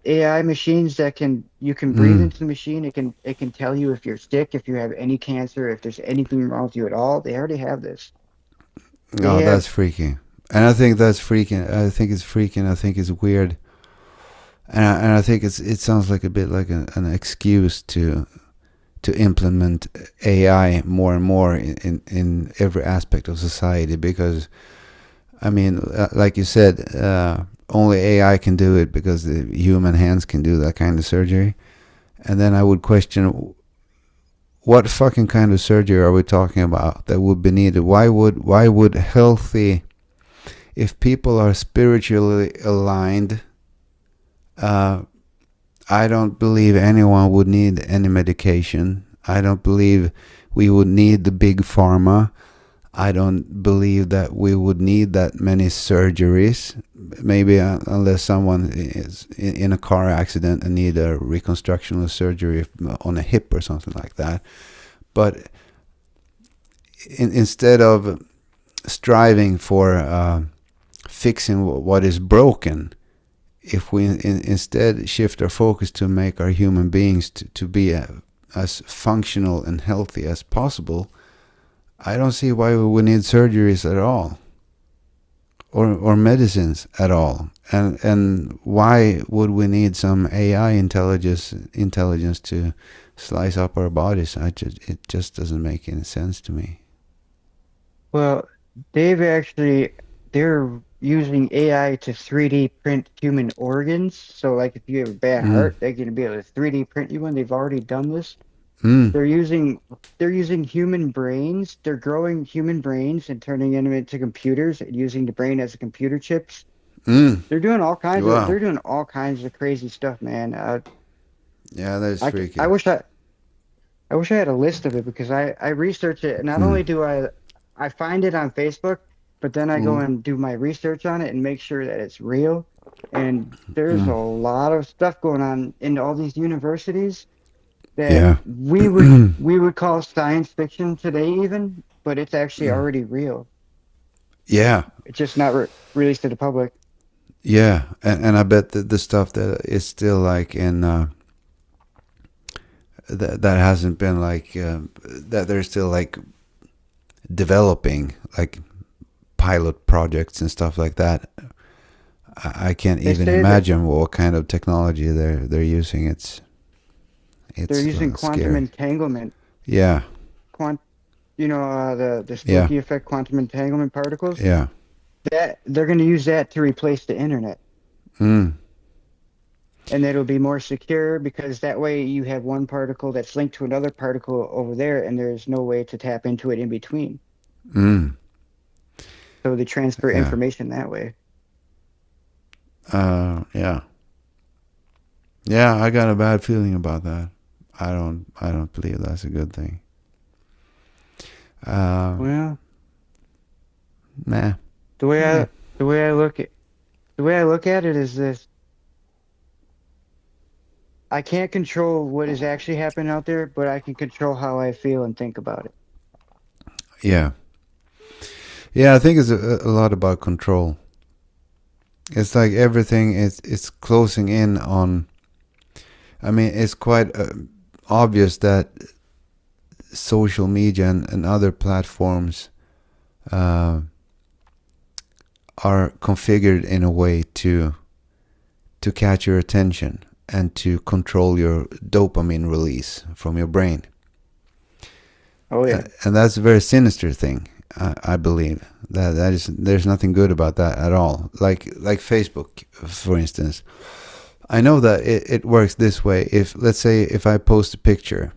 AI machines that you can breathe Mm. into the machine. It can tell you if you're sick, if you have any cancer, if there's anything wrong with you at all. They already have this. They Oh, have that's freaky. And I think that's freaking. I think it's freaking. I think it's weird. And I think it sounds like a bit like an excuse to implement AI more and more in every aspect of society because I mean, like you said, only AI can do it because the human hands can do that kind of surgery. And then I would question what fucking kind of surgery are we talking about that would be needed? Why would healthy, if people are spiritually aligned, uh, I don't believe anyone would need any medication. I don't believe we would need the big pharma. I don't believe that we would need that many surgeries. Maybe unless someone is in a car accident and need a reconstructional surgery on a hip or something like that. But instead of striving for fixing what is broken, if we instead shift our focus to make our human beings to be as functional and healthy as possible, I don't see why we would need surgeries at all, or medicines at all, and why would we need some AI intelligence to slice up our bodies? It just doesn't make any sense to me. well, they're using AI to 3D print human organs. So like if you have a bad Mm. heart, they're going to be able to 3D print you one. They've already done this. Mm. They're using human brains. They're growing human brains and turning them into computers and using the brain as a computer chips. Mm. They're doing all kinds of Wow. they're doing all kinds of crazy stuff, man. Yeah, that's freaky. I wish I had a list of it because I research it. Not only do I find it on Facebook, but then I go Mm. and do my research on it and make sure that it's real. And there's a lot of stuff going on in all these universities that Yeah. we would call science fiction today even, but it's actually already real. Yeah. It's just not released to the public. Yeah, and I bet that the stuff that is still like in that hasn't been like that they're still like developing like pilot projects and stuff like that. I can't They even say that imagine what kind of technology they're using. they're It's using quantum scary. entanglement. Yeah, The yeah, spooky effect quantum entanglement particles. yeah. That they're going to use that to replace the internet. Mm, And it'll be more secure because that way you have one particle that's linked to another particle over there, and there's no way to tap into it in between. mm, So they transfer yeah. information that way. Yeah. Yeah, I got a bad feeling about that. I don't believe that's a good thing. Well, Nah. the way Yeah. I the way I look at it is this: I can't control what is actually happening out there, but I can control how I feel and think about it. Yeah. Yeah, I think it's a lot about control. It's like everything is closing in on. I mean, it's quite obvious that social media and other platforms are configured in a way to catch your attention and to control your dopamine release from your brain. Oh yeah, And that's a very sinister thing. I believe that is there's nothing good about that at all. Like Facebook, for instance. I know that it works this way. If let's say if I post a picture,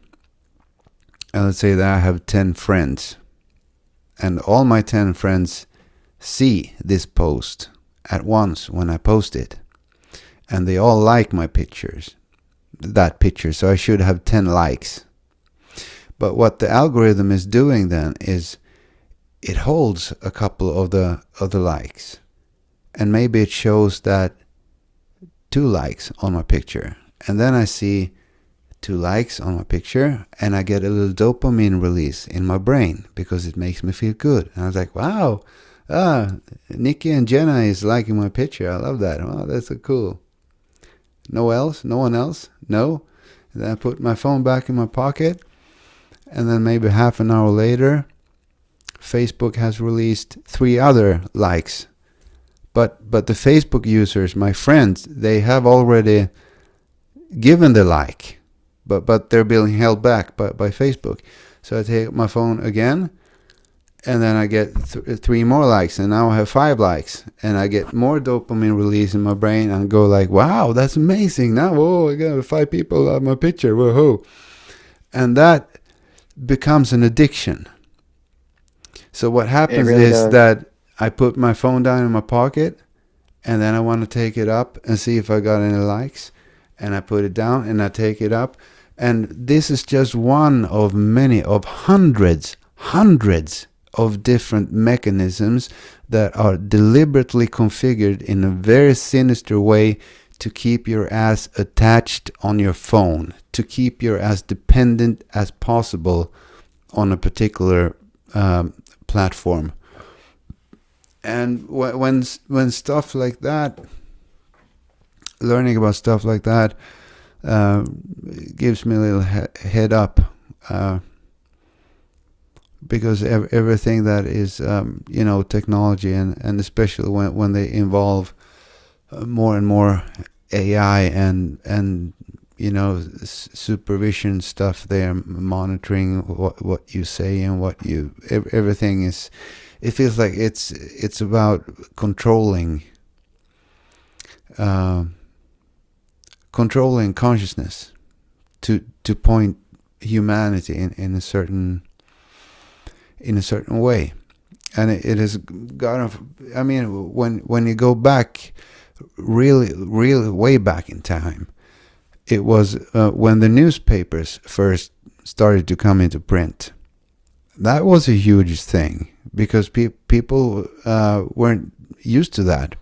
and let's say that I have 10 friends, and all my 10 friends see this post at once when I post it, and they all like my that picture, so I should have 10 likes. But what the algorithm is doing then is it holds a couple of the likes, and maybe it shows that 2 likes on my picture, and then I see 2 likes on my picture, and I get a little dopamine release in my brain because it makes me feel good. And I was like, wow, Nikki and Jenna is liking my picture. I love that. Wow, that's so cool. No one else? No. And then I put my phone back in my pocket, and then maybe half an hour later, Facebook has released 3 other likes. But the Facebook users, my friends, they have already given the like, but they're being held back by Facebook. So I take my phone again, and then I get 3 more likes, and now I have 5 likes, and I get more dopamine release in my brain, and go like, wow, that's amazing. Now, whoa, I got 5 people on my picture, whoa. And that becomes an addiction. So what happens really is does. that I put my phone down in my pocket, and then I want to take it up and see if I got any likes, and I put it down and I take it up, and this is just one of many of hundreds of different mechanisms that are deliberately configured in a very sinister way to keep your ass attached on your phone, to keep your ass dependent as possible on a particular platform. And when stuff like that, learning about stuff like that, gives me a little head up, because everything that is technology, and especially when they involve more and more AI and supervision stuff, they're monitoring what you say and everything is. It feels like it's about controlling consciousness to point humanity in a certain way, and it has got. I mean, when you go back, really way back in time, it was when the newspapers first started to come into print. That was a huge thing because people weren't used to that.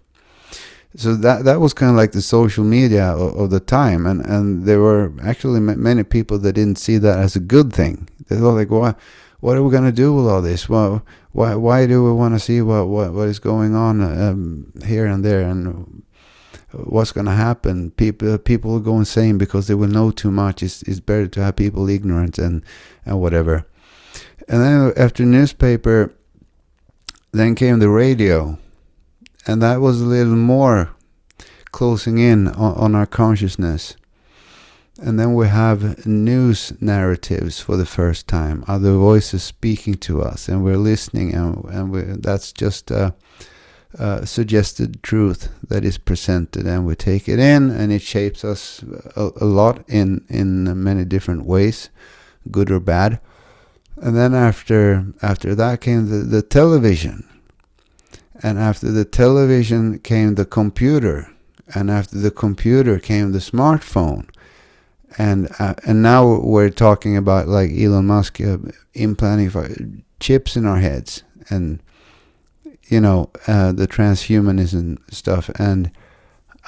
So that was kind of like the social media of the time, and there were actually many people that didn't see that as a good thing. They thought like, what are we going to do with all this? Well, why do we want to see what is going on here and there, and what's going to happen? People will go insane because they will know too much. It's better to have people ignorant and whatever. And then after newspaper, then came the radio, and that was a little more closing in on our consciousness. And then we have news narratives for the first time, other voices speaking to us, and we're listening, and that's just suggested truth that is presented, and we take it in, and it shapes us a lot in many different ways, good or bad. And then after that came the television, and after the television came the computer, and after the computer came the smartphone, and now we're talking about like Elon Musk implanting chips in our heads, and the transhumanism stuff. And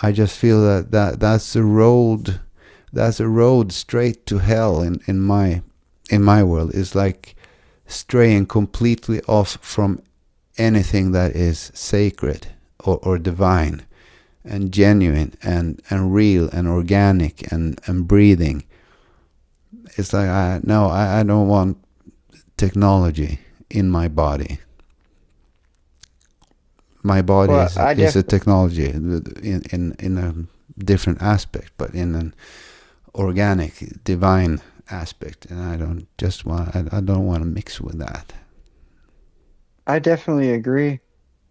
I just feel that's a road straight to hell in my world. It's like straying completely off from anything that is sacred or divine and genuine and real and organic and breathing. It's like I don't want technology in my body. My body is a technology in a different aspect, but in an organic, divine aspect, and I don't want to mix with that. I definitely agree,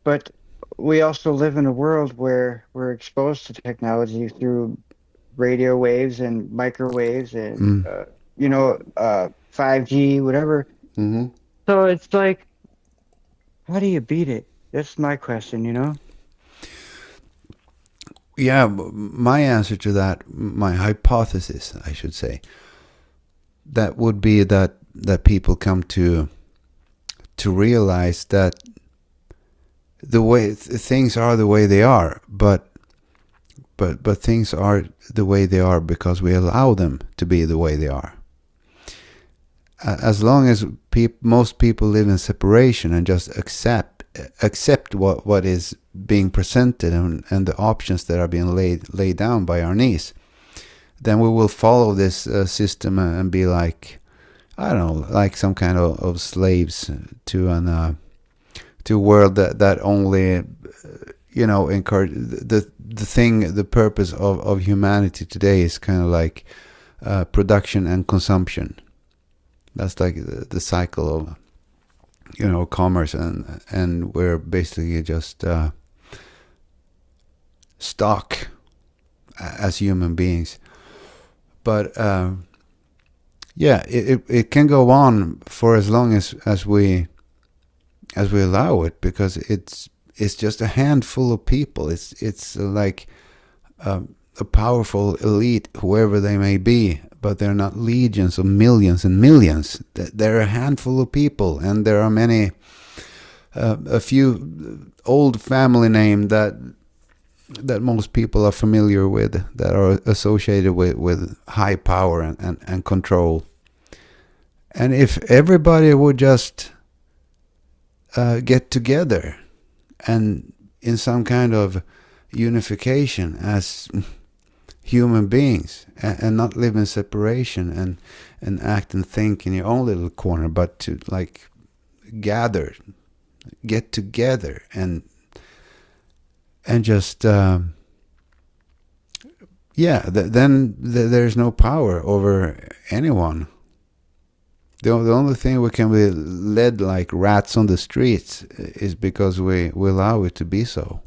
but we also live in a world where we're exposed to technology through radio waves and microwaves and 5G, whatever. Mm-hmm. So it's like, how do you beat it? That's my question, Yeah, my answer to that, my hypothesis, I should say, that would be that people come to realize that the way things are the way they are, but things are the way they are because we allow them to be the way they are. As long as most people live in separation and just accept what is being presented and the options that are being laid down by our knees, then we will follow this system and be like, I don't know, like some kind of slaves to a world that only encourage the purpose of humanity today is kind of like production and consumption. That's like the cycle of commerce, and we're basically just stock as human beings. But it can go on for as long as we allow it, because it's just a handful of people. It's like a powerful elite, whoever they may be, but they're not legions of millions and millions. They're a handful of people, and there are many, a few old family names that most people are familiar with, that are associated with high power and control. And if everybody would just get together and in some kind of unification as human beings, and not live in separation and act and think in your own little corner, but to like get together and just then there's no power over anyone. The only thing we can be led like rats on the streets is because we allow it to be so.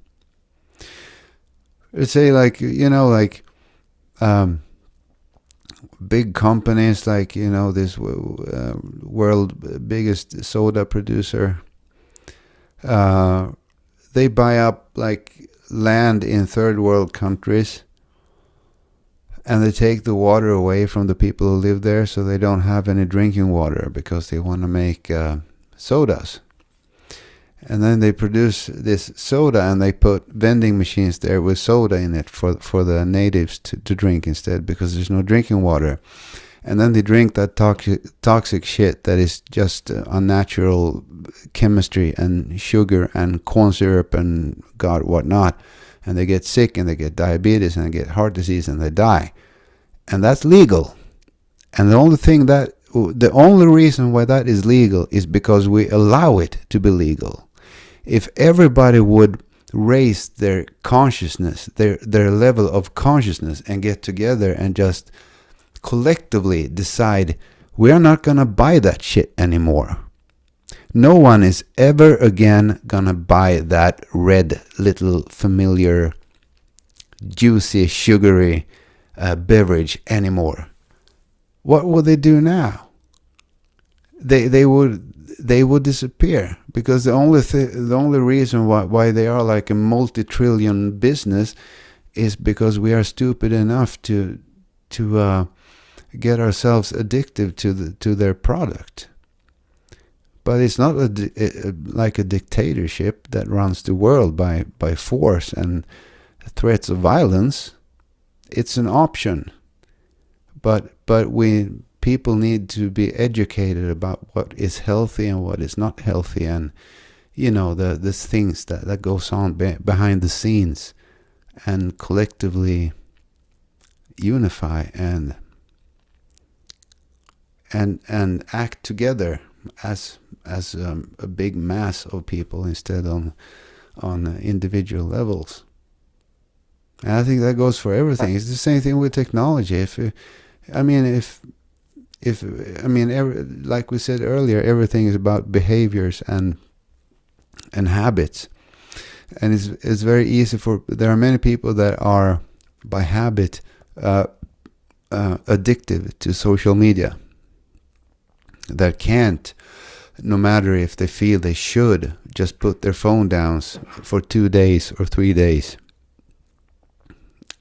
Let's say big companies like this world biggest soda producer, they buy up like land in third world countries, and they take the water away from the people who live there, so they don't have any drinking water because they want to make sodas. And then they produce this soda, and they put vending machines there with soda in it for the natives to drink instead, because there's no drinking water. And then they drink that toxic shit that is just unnatural chemistry and sugar and corn syrup and God whatnot. And they get sick, and they get diabetes, and they get heart disease, and they die. And that's legal. And the only reason why that is legal is because we allow it to be legal. If everybody would raise their consciousness, their level of consciousness, and get together and just collectively decide, we're not going to buy that shit anymore. No one is ever again going to buy that red little familiar juicy sugary beverage anymore. What will they do now? They would disappear, because the only reason why they are like a multi-trillion business is because we are stupid enough to get ourselves addicted to their product. But it's not like a dictatorship that runs the world by force and threats of violence. It's an option. But people need to be educated about what is healthy and what is not healthy, and the things that goes on behind the scenes, and collectively unify and act together as a big mass of people instead on individual levels. And I think that goes for everything. It's the same thing with technology. Like we said earlier, everything is about behaviors and habits. And it's very easy there are many people that are by habit addicted to social media, that can't, no matter if they feel they should, just put their phone down for 2 days or 3 days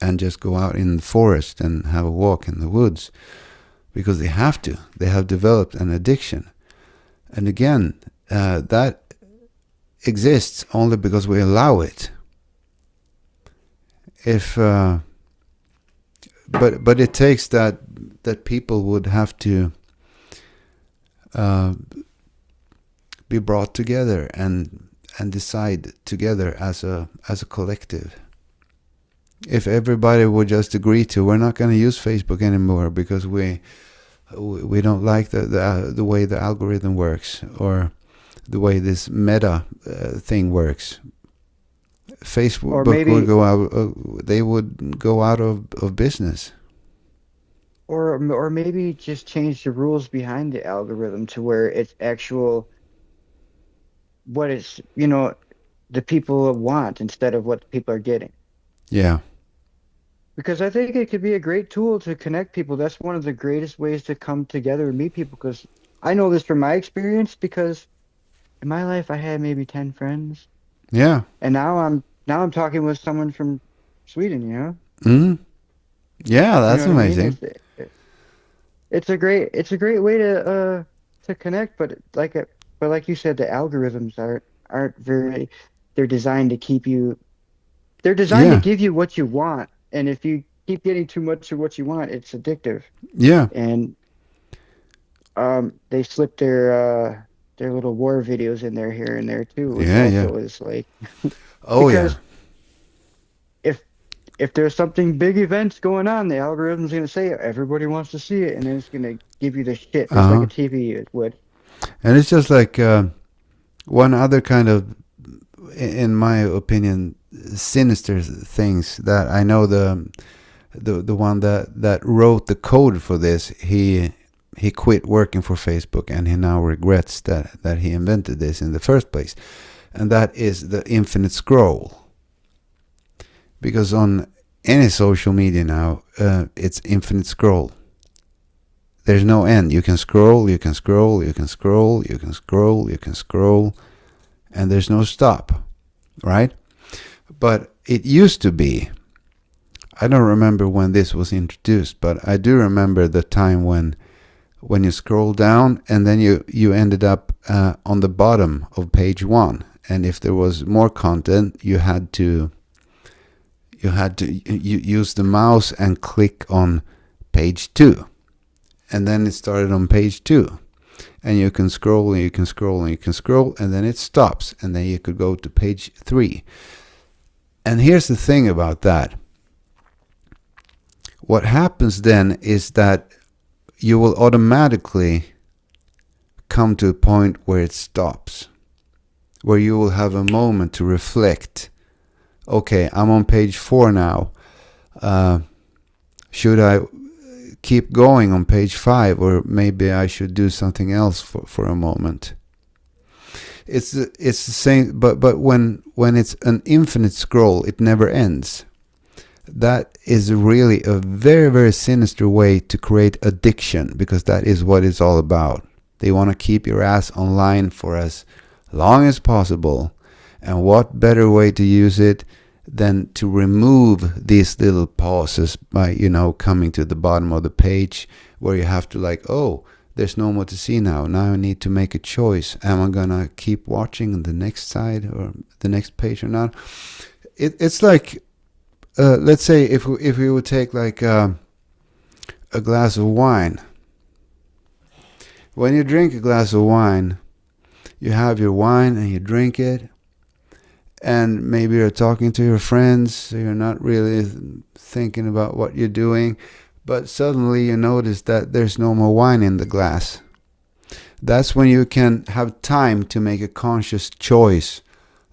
and just go out in the forest and have a walk in the woods, because they have to. They have developed an addiction. And again, that exists only because we allow it. But it takes that people would have to be brought together and decide together as a collective. If everybody would just agree to, we're not going to use Facebook anymore because we don't like the way the algorithm works, or the way this meta thing works. Facebook would go out. They would go out of business. Or maybe just change the rules behind the algorithm to where it's actual what it's the people want instead of what people are getting. Yeah. Because I think it could be a great tool to connect people. That's one of the greatest ways to come together and meet people. Because I know this from my experience. Because in my life, I had maybe 10 friends. Yeah. And now I'm talking with someone from Sweden. Mm. Yeah, that's amazing. I mean? It's a great way to connect. But like you said, the algorithms aren't very. They're designed to keep you. They're designed to give you what you want. And if you keep getting too much of what you want, it's addictive. Yeah. And they slip their little war videos in there here and there too. It's like, because if there's something big events going on, the algorithm's gonna say everybody wants to see it, and then it's gonna give you the shit just like a TV would. And it's just like one other kind of, in my opinion, sinister things that I know the one that wrote the code for this, he quit working for Facebook, and he now regrets that he invented this in the first place. And that is the infinite scroll. Because on any social media now, it's infinite scroll. There's no end. You can scroll, you can scroll, you can scroll, you can scroll, you can scroll, and there's no stop, right? But it used to be I don't remember when this was introduced, but I do remember the time when you scroll down and then you ended up on the bottom of page 1, and if there was more content, you had to use the mouse and click on page 2, and then it started on page 2, and you can scroll and you can scroll and you can scroll, and then it stops, and then you could go to page 3. And here's the thing about that. What happens then is that you will automatically come to a point where it stops, where you will have a moment to reflect. Okay, I'm on page 4 now. Should I keep going on page 5, or maybe I should do something else for a moment? It's the same, but when it's an infinite scroll, it never ends. That is really a very, very sinister way to create addiction, because that is what it's all about. They want to keep your ass online for as long as possible. And what better way to use it than to remove these little pauses by, coming to the bottom of the page where you have to there's no more to see now. Now I need to make a choice. Am I going to keep watching the next side or the next page or not? It's like, let's say if we would take a glass of wine. When you drink a glass of wine, you have your wine and you drink it, and maybe you're talking to your friends, so you're not really thinking about what you're doing, but suddenly you notice that there's no more wine in the glass. That's when you can have time to make a conscious choice.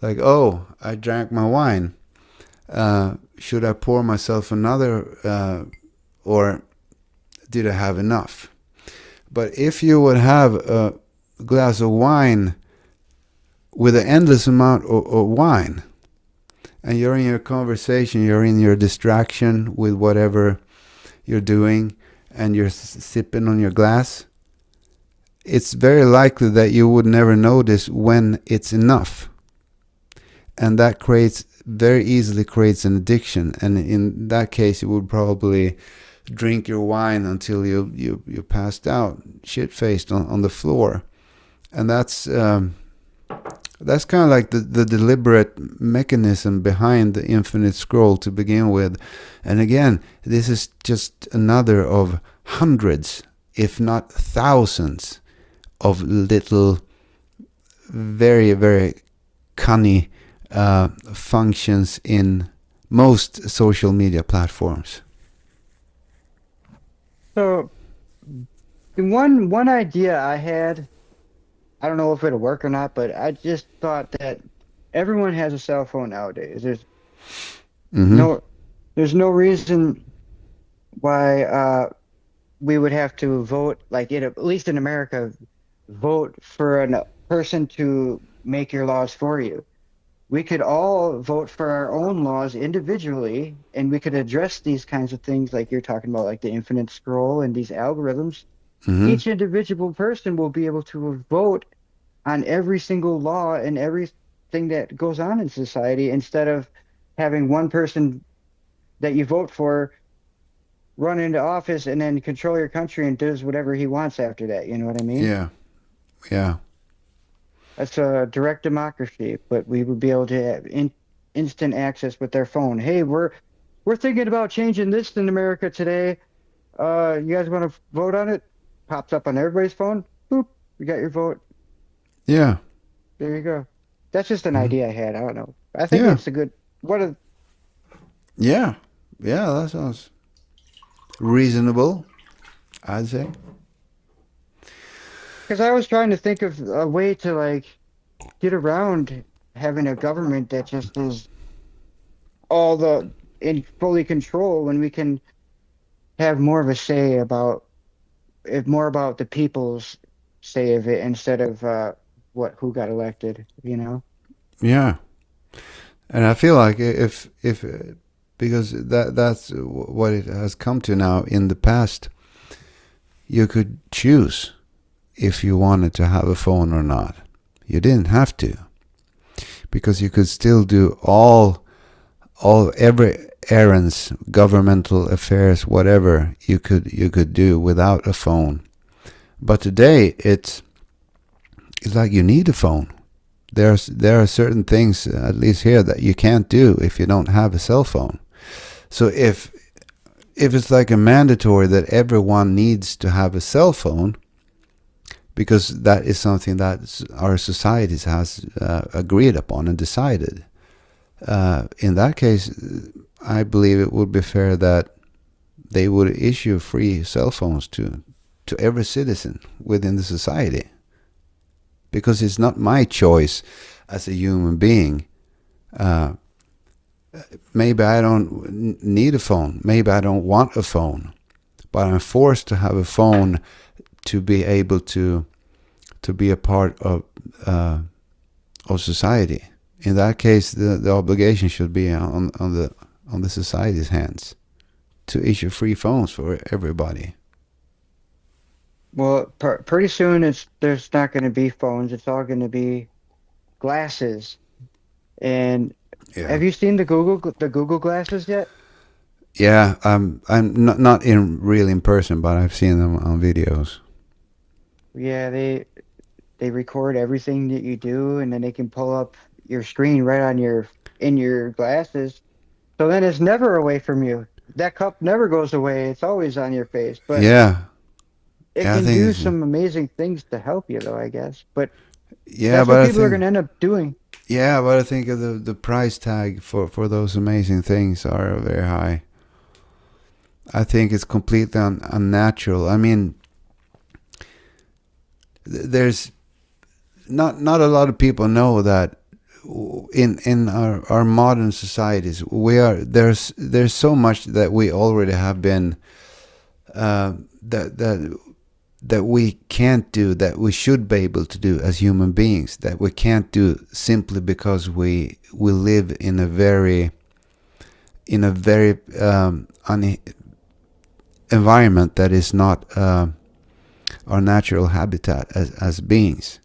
Like, oh, I drank my wine. Should I pour myself another, or did I have enough? But if you would have a glass of wine with an endless amount of wine, and you're in your conversation, you're in your distraction with whatever you're doing, and you're sipping on your glass, it's very likely that you would never notice when it's enough. And that very easily creates an addiction. And in that case, you would probably drink your wine until you passed out, shit-faced on the floor. And that's kind of like the deliberate mechanism behind the infinite scroll to begin with. And again, this is just another of hundreds, if not thousands, of little, very, very cunning functions in most social media platforms. So, the one idea I had, I don't know if it'll work or not, but I just thought that everyone has a cell phone nowadays. There's no reason why we would have to vote, at least in America, vote for a person to make your laws for you. We could all vote for our own laws individually, and we could address these kinds of things like you're talking about, like the infinite scroll and these algorithms. Mm-hmm. Each individual person will be able to vote on every single law and everything that goes on in society, instead of having one person that you vote for run into office and then control your country and does whatever he wants after that. You know what I mean? Yeah. That's a direct democracy, but we would be able to have instant access with their phone. Hey, we're thinking about changing this in America today. You guys want to vote on it? Pops up on everybody's phone. Boop, you got your vote. Yeah. There you go. That's just an idea I had. I don't know. I think it's a good. Yeah, that sounds reasonable, I'd say. Because I was trying to think of a way to get around having a government that just is in fully control, when we can have more of a say about the people's say of it, instead of who got elected, Yeah, and I feel like if because that's what it has come to now. In the past, you could choose if you wanted to have a phone or not. You didn't have to, because you could still do errands, governmental affairs, whatever you could do without a phone. But today it's like you need a phone. There are certain things, at least here, that you can't do if you don't have a cell phone. So if it's like a mandatory that everyone needs to have a cell phone, because that is something that our societies has agreed upon and decided, in that case, I believe it would be fair that they would issue free cell phones to every citizen within the society. Because it's not my choice as a human being. Maybe I don't need a phone. Maybe I don't want a phone. But I'm forced to have a phone to be able to be a part of society. In that case, the obligation should be on the society's hands to issue free phones for everybody. Well, pretty soon there's not going to be phones. It's all going to be glasses. And Yeah. have you seen the Google glasses yet? Yeah, I'm not in person, but I've seen them on videos. Yeah, they record everything that you do, and then they can pull up your screen right on in your glasses. So then it's never away from you. That cup never goes away. It's always on your face. But Yeah. it Yeah, I can think do it's- some amazing things to help you, though, I guess. But Yeah, that's but what I people are think going to end up doing. yeah, but I think the price tag for those amazing things are very high. I think it's completely unnatural. I mean, there's not a lot of people know that in our modern societies there's so much that we already have been that we can't do, that we should be able to do as human beings, that we can't do simply because we live in a very environment that is not our natural habitat as beings.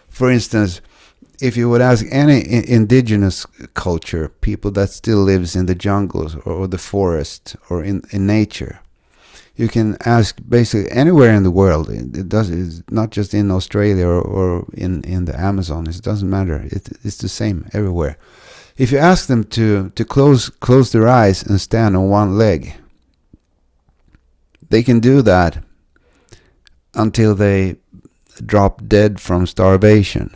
For instance, if you would ask any indigenous culture, people that still lives in the jungles or the forest or in nature, you can ask basically anywhere in the world. It's not just in Australia or in the Amazon. It doesn't matter. It's the same everywhere. If you ask them to close their eyes and stand on one leg, they can do that until they drop dead from starvation.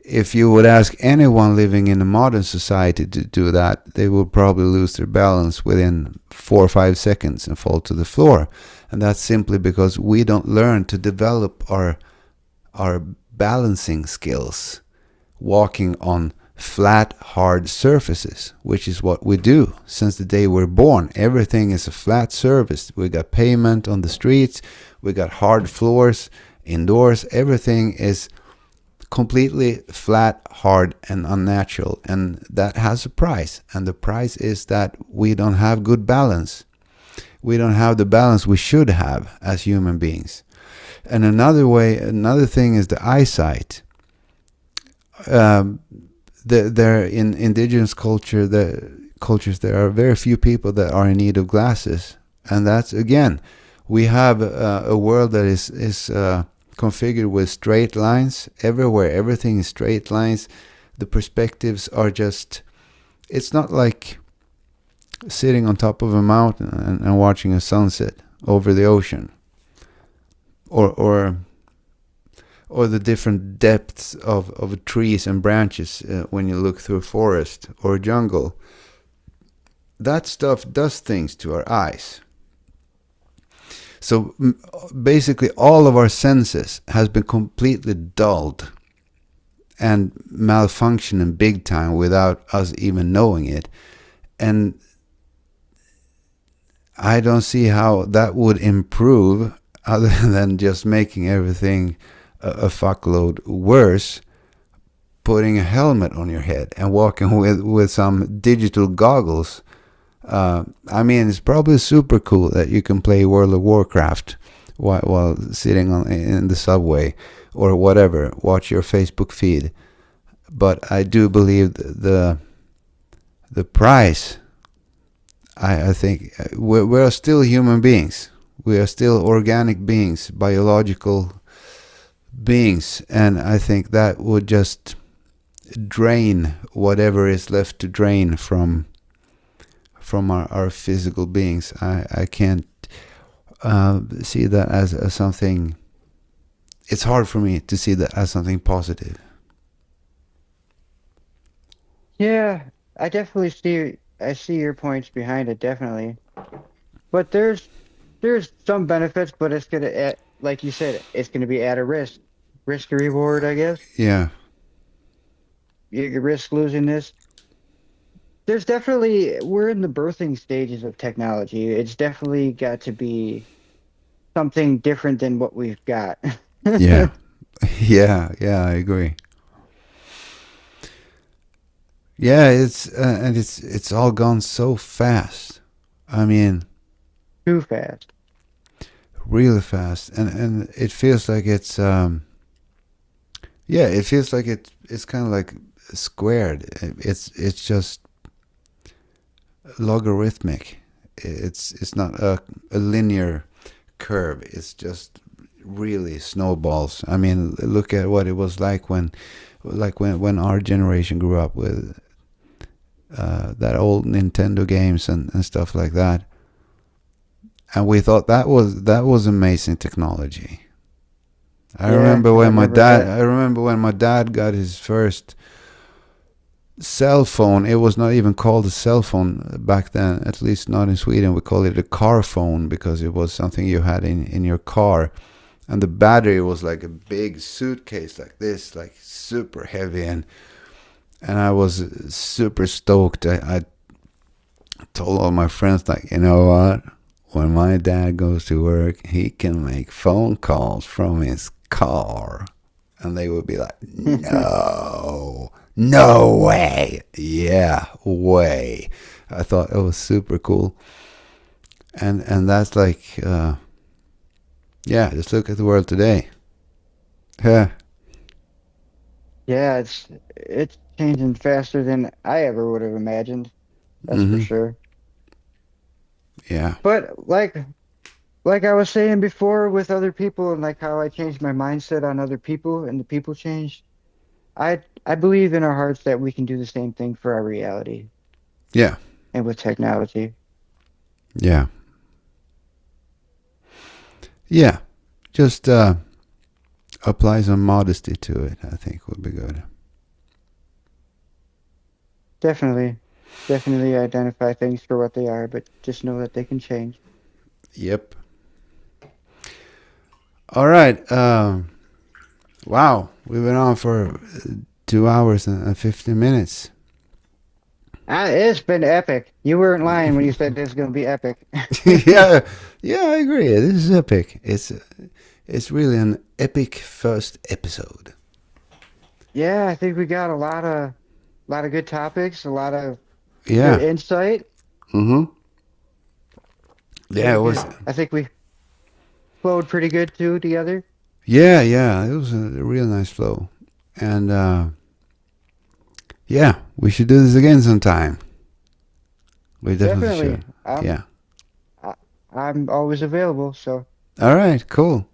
If you would ask anyone living in a modern society to do that, they will probably lose their balance within 4 or 5 seconds and fall to the floor. And that's simply because we don't learn to develop our balancing skills walking on flat, hard surfaces, which is what we do since the day we're born. Everything is a flat surface. We got pavement on the streets, we got hard floors indoors. Everything is completely flat, hard, and unnatural, and that has a price. And the price is that we don't have good balance. We don't have the balance we should have as human beings. And another thing is the eyesight. There in indigenous cultures, there are very few people that are in need of glasses, and that's again, we have a world that is configured with straight lines everywhere. Everything is straight lines. The perspectives are just, it's not like sitting on top of a mountain and watching a sunset over the ocean, or the different depths of trees and branches when you look through a forest or a jungle. That stuff does things to our eyes. So basically all of our senses has been completely dulled and malfunctioning big time without us even knowing it. And I don't see how that would improve other than just making everything a fuckload worse, putting a helmet on your head and walking with some digital goggles. I mean, it's probably super cool that you can play World of Warcraft while sitting in the subway or whatever, watch your Facebook feed. But I do believe the price I think we're still human beings. We are still organic beings, biological beings, and I think that would just drain whatever is left to drain from our physical beings. I can't see that as something. It's hard for me to see that as something positive. Yeah, I definitely see. I see your points behind it, definitely. But there's some benefits, but it's gonna, like you said, it's gonna be at a risk to reward, I guess. Yeah, You could risk losing this. There's definitely, we're in the birthing stages of technology. It's definitely got to be something different than what we've got. yeah, yeah. I agree. Yeah, it's all gone so fast. I mean, Too fast. really fast, and it feels like it's yeah, it feels like it's kind of like squared. It's just logarithmic. It's not a linear curve. It's just really snowballs. I mean, look at what it was like when our generation grew up with that old Nintendo games and stuff like that. And we thought that was amazing technology. I Yeah, remember I when my remember dad. that. I remember when my dad got his first cell phone. It was not even called a cell phone back then. At least not in Sweden. We called it a car phone because it was something you had in your car, and the battery was like a big suitcase like this, like super heavy, and I was super stoked. I told all my friends, like, you know what? When my dad goes to work, he can make phone calls from his car. And they would be like, no, no way. Yeah, way. I thought it was super cool. And that's like, yeah, just look at the world today. Yeah. Yeah, it's changing faster than I ever would have imagined. That's for Mm-hmm. sure. Yeah. But like I was saying before with other people and like how I changed my mindset on other people and the people changed, I believe in our hearts that we can do the same thing for our reality Yeah. and with technology. Yeah. Yeah. Just apply some modesty to it, I think would be good. Definitely, definitely identify things for what they are, but just know that they can change. Yep. All right. Wow. We've been on for 2 hours and 15 minutes. It's been epic. You weren't lying when you said this is going to be epic. Yeah. Yeah, I agree. This is epic. It's really an epic first episode. Yeah, I think we got a lot of good topics, a lot of good Yeah. insight. Mm-hmm. Yeah, it was. I think we flowed pretty good too together. Yeah, yeah. It was a real nice flow. And yeah, we should do this again sometime. We definitely Definitely. should. Yeah. I'm always available, so All right, cool.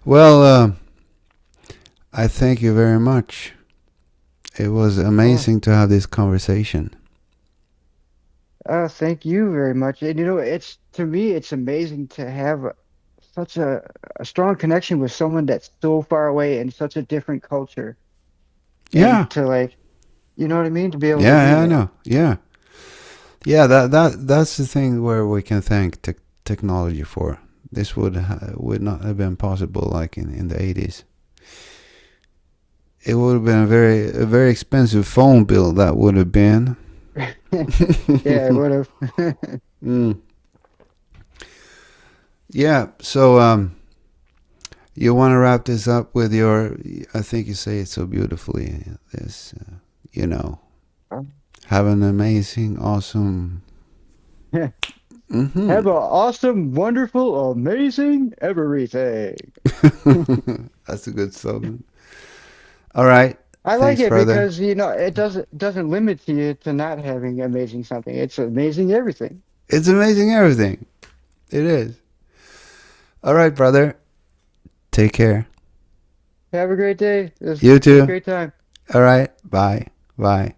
Well, I thank you very much. It was amazing to have this conversation. thank you very much. And you know, it's to me, it's amazing to have such a strong connection with someone that's so far away in such a different culture, Yeah. and to like, you know what I mean, to be able to Yeah, do yeah, I that. know. Yeah. Yeah, that's the thing where we can thank technology for. This would not have been possible like in the 80s. It would have been a very expensive phone bill that would have been. Yeah, I would have. Mm. Yeah, so you want to wrap this up with your, I think you say it so beautifully, this, you know, have an amazing, awesome. Mm-hmm. Have an awesome, wonderful, amazing everything. That's a good slogan. All right. I like Thanks, it brother. because it doesn't limit you to not having amazing something. It's amazing everything. It's amazing everything. It is. All right, brother. Take care. Have a great day. You It was a too. great time. All right. Bye. Bye.